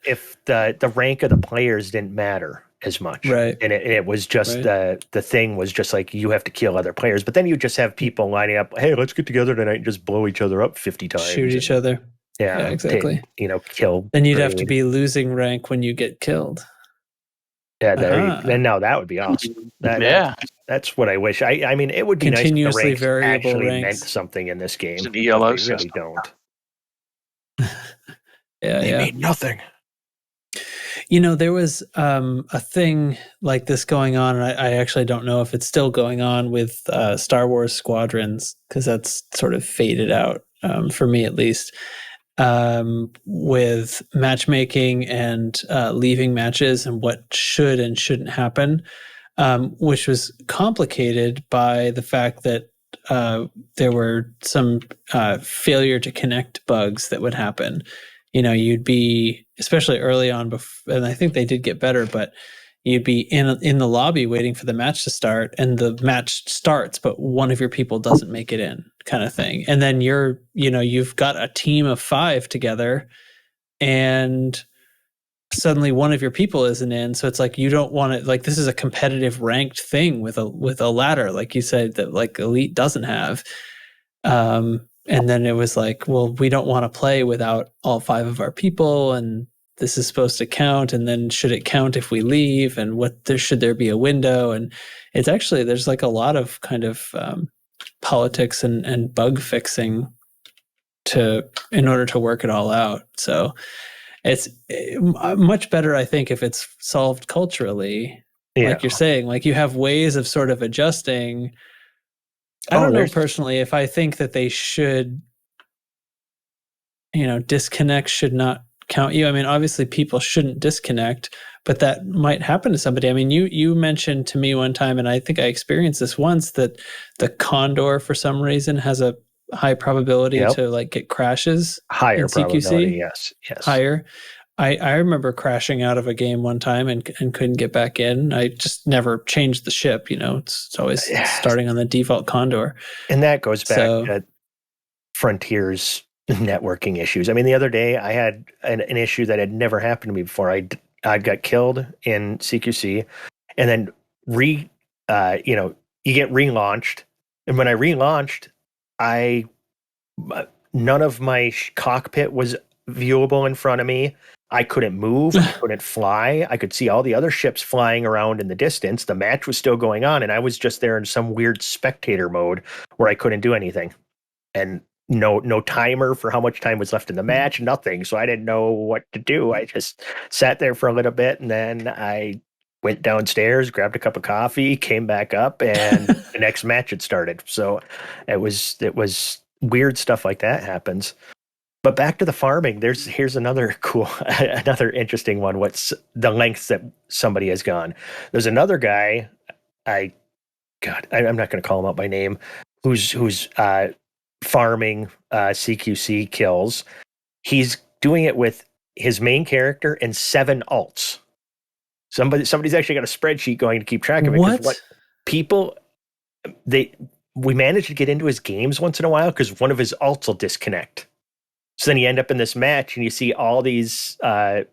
B: if the rank of the players didn't matter as much,
A: right?
B: And it was just the thing was just like you have to kill other players, but then you just have people lining up. Hey, let's get together tonight and just blow each other up 50 times,
A: shoot each other.
B: Yeah,
A: exactly.
B: Kill.
A: Then you'd have to be losing rank when you get killed.
B: Yeah, then now that would be awesome. That's what I wish. I mean, it would be
A: continuously
B: nice if the ranks
A: variable
B: actually
A: ranks
B: meant something in this game.
F: It's an ELO
B: they
F: system.
B: really don't.
A: They
B: mean nothing.
A: There was a thing like this going on, and I actually don't know if it's still going on with Star Wars Squadrons, because that's sort of faded out, for me at least, with matchmaking and leaving matches and what should and shouldn't happen, which was complicated by the fact that there were some failure to connect bugs that would happen. You'd be, especially early on, and I think they did get better, but you'd be in the lobby waiting for the match to start, and the match starts, but one of your people doesn't make it in kind of thing. And then you've got a team of 5 together, and suddenly one of your people isn't in. So it's like, you don't want to, like, this is a competitive ranked thing with a ladder, like you said, that like Elite doesn't have. And then it was like, well, we don't want to play without all 5 of our people, and this is supposed to count. And then should it count if we leave? And should there be a window? And it's actually, there's like a lot of kind of politics and bug fixing in order to work it all out. So it's much better, I think, if it's solved culturally, like you're saying, like you have ways of sort of adjusting. I don't know personally if I think that they should, disconnect should not count you. I mean, obviously people shouldn't disconnect, but that might happen to somebody. I mean, you mentioned to me one time, and I think I experienced this once, that the Condor for some reason has a high probability to like get crashes.
B: Higher
A: in CQC.
B: probability, yes.
A: Higher. I remember crashing out of a game one time and couldn't get back in. I just never changed the ship. It's always starting on the default Condor.
B: And that goes back to Frontier's networking issues. I mean, the other day I had an issue that had never happened to me before. I got killed in CQC, and then you get relaunched. And when I relaunched, none of my cockpit was viewable in front of me. I couldn't move. I couldn't fly. I could see all the other ships flying around in the distance. The match was still going on, and I was just there in some weird spectator mode where I couldn't do anything. And no timer for how much time was left in the match, nothing. So I didn't know what to do. I just sat there for a little bit, and then I went downstairs, grabbed a cup of coffee, came back up, and the next match had started. So it was weird stuff like that happens. But back to the farming, here's another another interesting one. What's the lengths that somebody has gone? There's another guy, I'm not going to call him out by name, who's farming CQC kills. He's doing it with his main character and 7 alts. Somebody's actually got a spreadsheet going to keep track of it.
A: What
B: people we manage to get into his games once in a while because one of his alts will disconnect. So then you end up in this match and you see all these,
A: So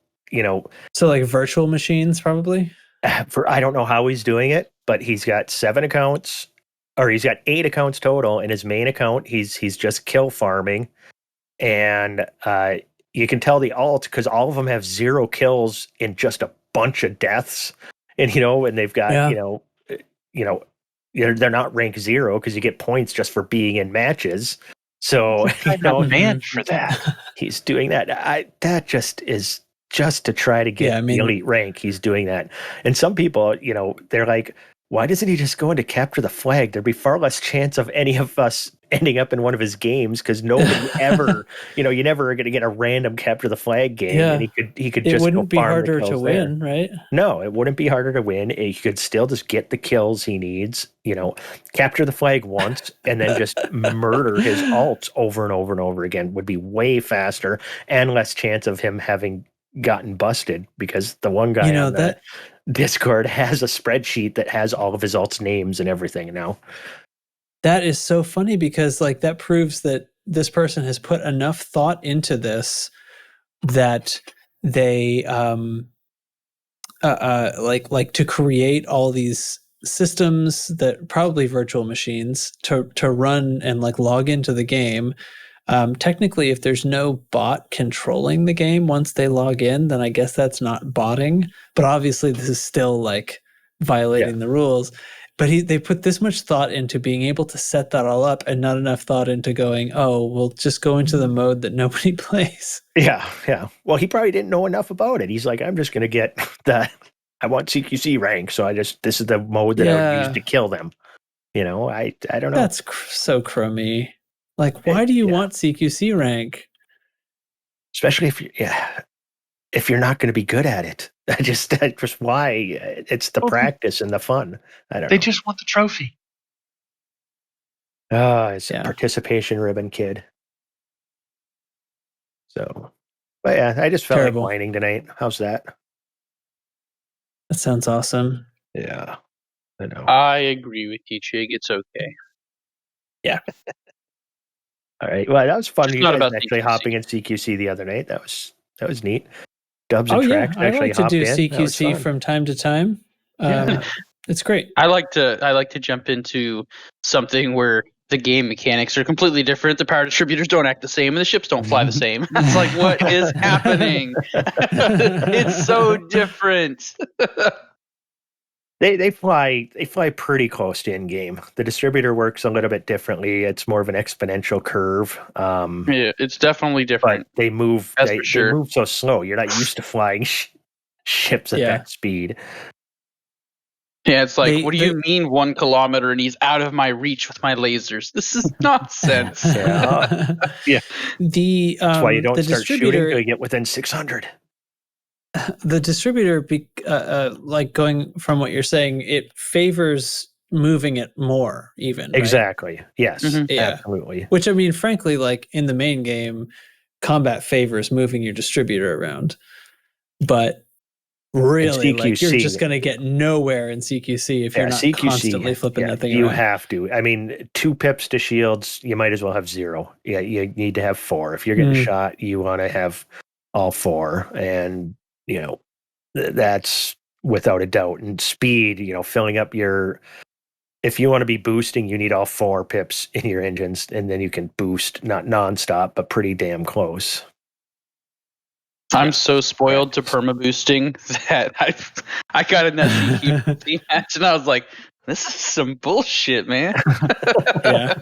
A: like virtual machines, probably.
B: I don't know how he's doing it, but he's got 7 accounts, or he's got 8 accounts total. In his main account, he's just kill farming, and you can tell the alt because all of them have 0 kills in just a bunch of deaths, and and they've got they're not rank 0 because you get points just for being in matches. So
F: banned for that.
B: He's doing that. That just is just to try to get the elite rank. He's doing that. And some people, they're like, why doesn't he just go into capture the flag? There'd be far less chance of any of us ending up in one of his games because nobody ever, you never are going to get a random capture the flag game.
A: Yeah.
B: And he could
A: it
B: just
A: wouldn't be
B: farm
A: harder
B: the
A: to
B: kills
A: win,
B: there.
A: right?
B: No, it wouldn't be harder to win. He could still just get the kills he needs, capture the flag once and then just murder his alts over and over and over again. Would be way faster and less chance of him having gotten busted because the one guy on the Discord has a spreadsheet that has all of his alts names and everything now.
A: That is so funny because like that proves that this person has put enough thought into this that they like to create all these systems that probably virtual machines to run and like log into the game. Technically, if there's no bot controlling the game once they log in, then I guess that's not botting. But obviously, this is still like violating the rules. But they put this much thought into being able to set that all up and not enough thought into going, we'll just go into the mode that nobody plays.
B: Yeah. Well, he probably didn't know enough about it. He's like, I'm just going to get I want CQC rank. So this is the mode that I would use to kill them. I don't know.
A: That's so crummy. Like, why do you want CQC rank?
B: Especially if you're not going to be good at it. Just why it's the practice and the fun. I don't know.
F: They just want the trophy.
B: It's a participation ribbon kid. So, but I just felt like whining tonight. How's that?
A: That sounds awesome.
B: Yeah, I know.
C: I agree with you, Chig. It's okay.
A: Yeah.
B: All right. Well, that was fun.
C: Just
B: You
C: not
B: guys
C: about
B: actually
C: CQC.
B: hopping in CQC the other night. That was neat. Dubs and
A: Oh yeah,
B: Tracks
A: I
B: actually
A: like to
B: hopped
A: do
B: in. That was
A: CQC
B: fun.
A: from time to time. It's great.
C: I like to jump into something where the game mechanics are completely different. The power distributors don't act the same, and the ships don't fly the same. It's like, what is happening? It's so different.
B: They fly pretty close to in game. The distributor works a little bit differently. It's more of an exponential curve.
C: Yeah, it's definitely
B: But
C: different.
B: they move.
C: That's
B: They
C: for sure.
B: move so slow. You're not used to flying ships at
A: Yeah.
B: that speed.
C: Yeah, it's like,
A: They-
C: what do you mean 1 kilometer and he's out of my reach with my lasers? This is nonsense.
B: Yeah.
F: Yeah.
A: The
B: That's why you don't
A: the
B: start shooting
A: distributor
B: until you get within 600.
A: the distributor like going from what you're saying, it favors moving it more even, right?
B: Exactly. Yes.
C: Mhm.
A: Yeah.
B: Absolutely.
A: Which I mean, frankly, like in the main game, combat favors moving your distributor around, but really, like you're
B: CQC,
A: just going to get nowhere in CQC if you're not
B: CQC,
A: constantly flipping that thing
B: you
A: around.
B: have to. I mean, 2 pips to shields, you might as well have 0. Yeah, you need to have 4. If you're getting shot, you want to have all 4, and that's without a doubt. And speed, filling up your. If you want to be boosting, you need all 4 pips in your engines, and then you can boost not nonstop, but pretty damn close.
C: I'm so spoiled to perma boosting that I got in that CQC match and I was like, this is some bullshit, man.
A: Yeah.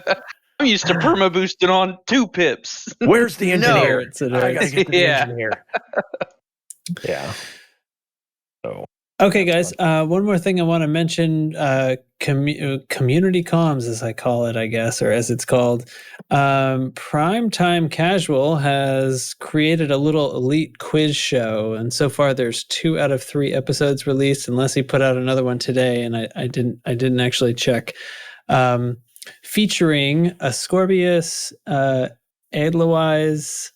C: I'm used to perma boosting on 2 pips.
B: Where's the engineer?
A: It's a-
B: I gotta get to the
C: Yeah.
B: engineer. Yeah. So
A: Okay, guys. One more thing I want to mention: community comms, as I call it, I guess, or as it's called. Primetime Casual has created a little elite quiz show, and so far there's 2 out of 3 episodes released. Unless he put out another one today, and I didn't actually check. Featuring Ascorbius, Edelweiss,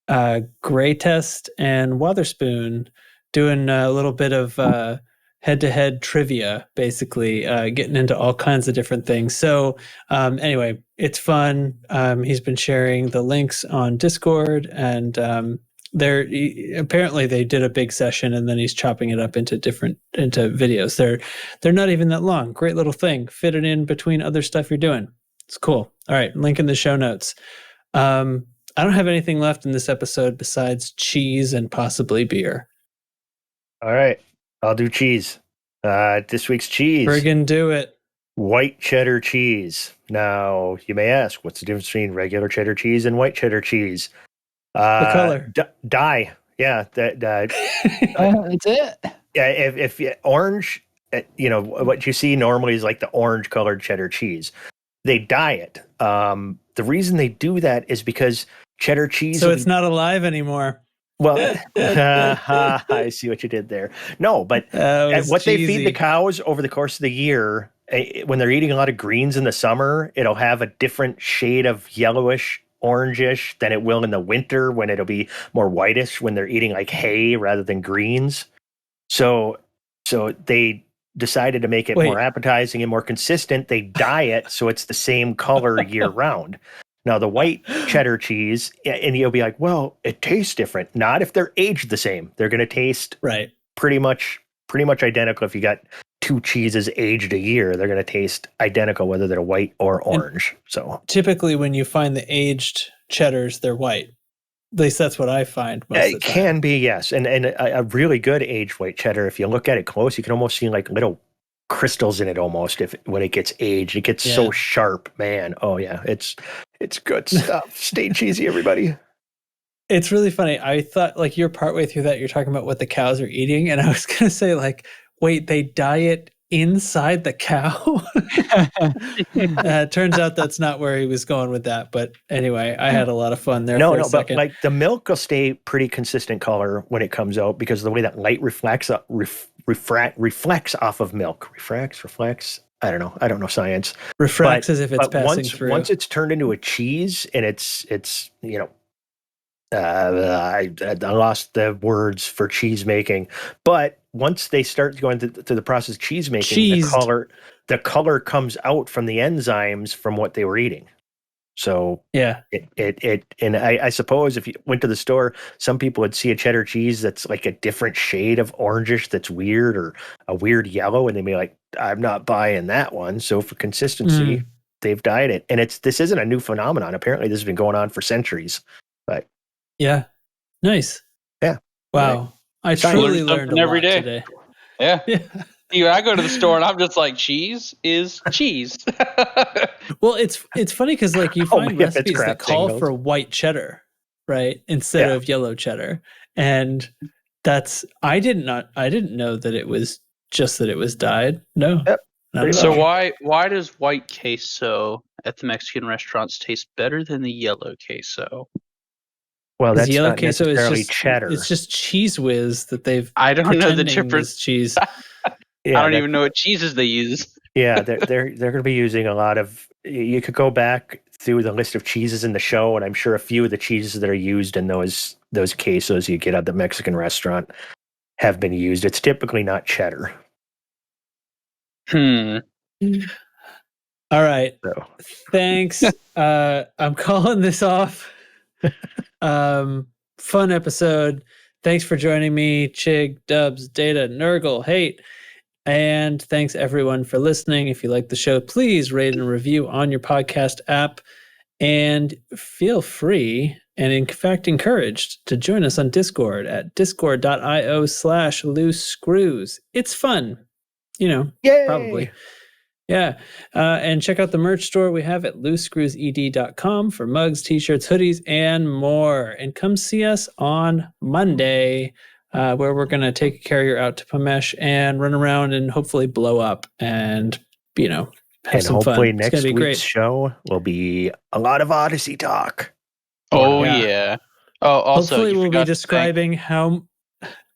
A: Greytest, and Wotherspoon, doing a little bit of head-to-head trivia, basically, getting into all kinds of different things. So anyway, it's fun. He's been sharing the links on Discord, and apparently they did a big session, and then he's chopping it up into videos. They're not even that long. Great little thing. Fit it in between other stuff you're doing. It's cool. All right, link in the show notes. I don't have anything left in this episode besides cheese and possibly beer.
B: all right, I'll do cheese. This week's cheese.
A: Friggin' do it.
B: White cheddar cheese. Now, you may ask, what's the difference between regular cheddar cheese and white cheddar cheese?
A: The color.
B: Dye. Yeah.
D: That's it.
B: Yeah. If orange, what you see normally is like the orange colored cheddar cheese. They dye it. The reason they do that is because cheddar cheese.
A: So it's not alive anymore.
B: Well, I see what you did there. No, but what they feed the cows over the course of the year, when they're eating a lot of greens in the summer, it'll have a different shade of yellowish, orangish than it will in the winter, when it'll be more whitish when they're eating like hay rather than greens. So they decided to make it more appetizing and more consistent. They dye it so it's the same color year round. Now, the white cheddar cheese, and you'll be like, well, it tastes different. Not if they're aged the same. They're going to taste pretty much identical. If you got 2 cheeses aged a year, they're going to taste identical, whether they're white or orange. So
A: typically when you find the aged cheddars, they're white. At least that's what I find most of the
B: it
A: time.
B: can be, yes. And a really good aged white cheddar, if you look at it close, you can almost see like little crystals in it almost when it gets aged. It gets so sharp, man. Oh yeah, it's good stuff. Stay cheesy, everybody.
A: It's really funny. I thought like you're partway through that, you're talking about what the cows are eating, and I was gonna say like, wait, they dye it inside the cow? Turns out that's not where he was going with that. But anyway, I had a lot of fun there. For a second.
B: But like the milk will stay pretty consistent color when it comes out because of the way that light reflects off of milk. Reflects. I don't know science.
A: Refracts as if it's passing through.
B: Once it's turned into a cheese and it's I lost the words for cheese making, but once they start going through the process of cheese making, the color comes out from the enzymes from what they were eating. So
A: Yeah.
B: And I suppose if you went to the store, some people would see a cheddar cheese that's like a different shade of orangish that's weird, or a weird yellow, and they'd be like, I'm not buying that one. So for consistency, they've dyed it. And this isn't a new phenomenon. Apparently this has been going on for centuries. But
A: yeah. Nice.
B: Yeah.
A: Wow. I truly learned a lot
J: every day.
A: today.
J: Yeah.
A: Yeah.
J: I go to the store and I'm just like, cheese is cheese.
A: Well, it's funny because like you find
B: yeah, it's
A: recipes that
B: crap
A: call
B: singles.
A: for white cheddar, right, instead of yellow cheddar, and I didn't know that it was just that it was dyed. No.
B: Yep.
A: Not at
C: So
A: all.
C: why does white queso at the Mexican restaurants taste better than the yellow queso?
B: Well, that's
A: yellow
B: not
A: queso is
B: necessarily
A: just
B: cheddar.
A: It's just cheese whiz that they've.
C: I don't know the
A: pretending
C: difference.
A: is cheese.
B: Yeah,
C: I don't even know what cheeses they use.
B: Yeah, they're going to be using a lot of. You could go back through the list of cheeses in the show, and I'm sure a few of the cheeses that are used in those quesos you get at the Mexican restaurant have been used. It's typically not cheddar.
C: Hmm.
A: All right.
B: So
A: Thanks. I'm calling this off. Fun episode. Thanks for joining me, Chig, Dubs, Data, Nurgle, Hate. And thanks everyone for listening. If you like the show, please rate and review on your podcast app. And feel free and in fact encouraged to join us on Discord at discord.io/loose screws. It's fun.
B: Yay!
A: Probably. Yeah. And check out the merch store we have at loosescrewsed.com for mugs, t-shirts, hoodies, and more. And come see us on Monday, where we're going to take a carrier out to Pamesh and run around and hopefully blow up and, have
B: and
A: some
B: hopefully
A: fun.
B: next
A: It's gonna be
B: week's
A: great.
B: show will be a lot of Odyssey talk.
C: Oh
A: Yeah.
C: yeah. Oh, also
A: Hopefully
C: you
A: we'll be
C: forgot to
A: describing how.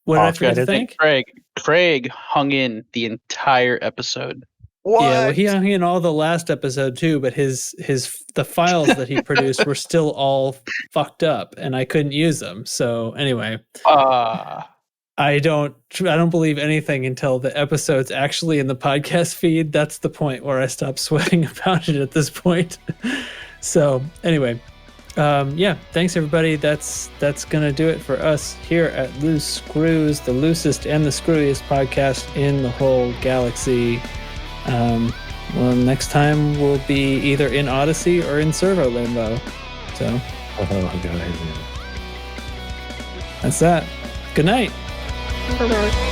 A: What did I forget to
C: thank
A: thank?
C: Craig hung in the entire episode.
B: What?
A: Yeah, well, he hung in all the last episode too, but the files that he produced were still all fucked up, and I couldn't use them. So anyway, I don't believe anything until the episode's actually in the podcast feed. That's the point where I stop sweating about it at this point. So anyway, thanks everybody. That's gonna do it for us here at Loose Screws, the loosest and the screwiest podcast in the whole galaxy. Well, next time we'll be either in Odyssey or in Servo Limbo. So, that's that. Good night.
C: Bye-bye.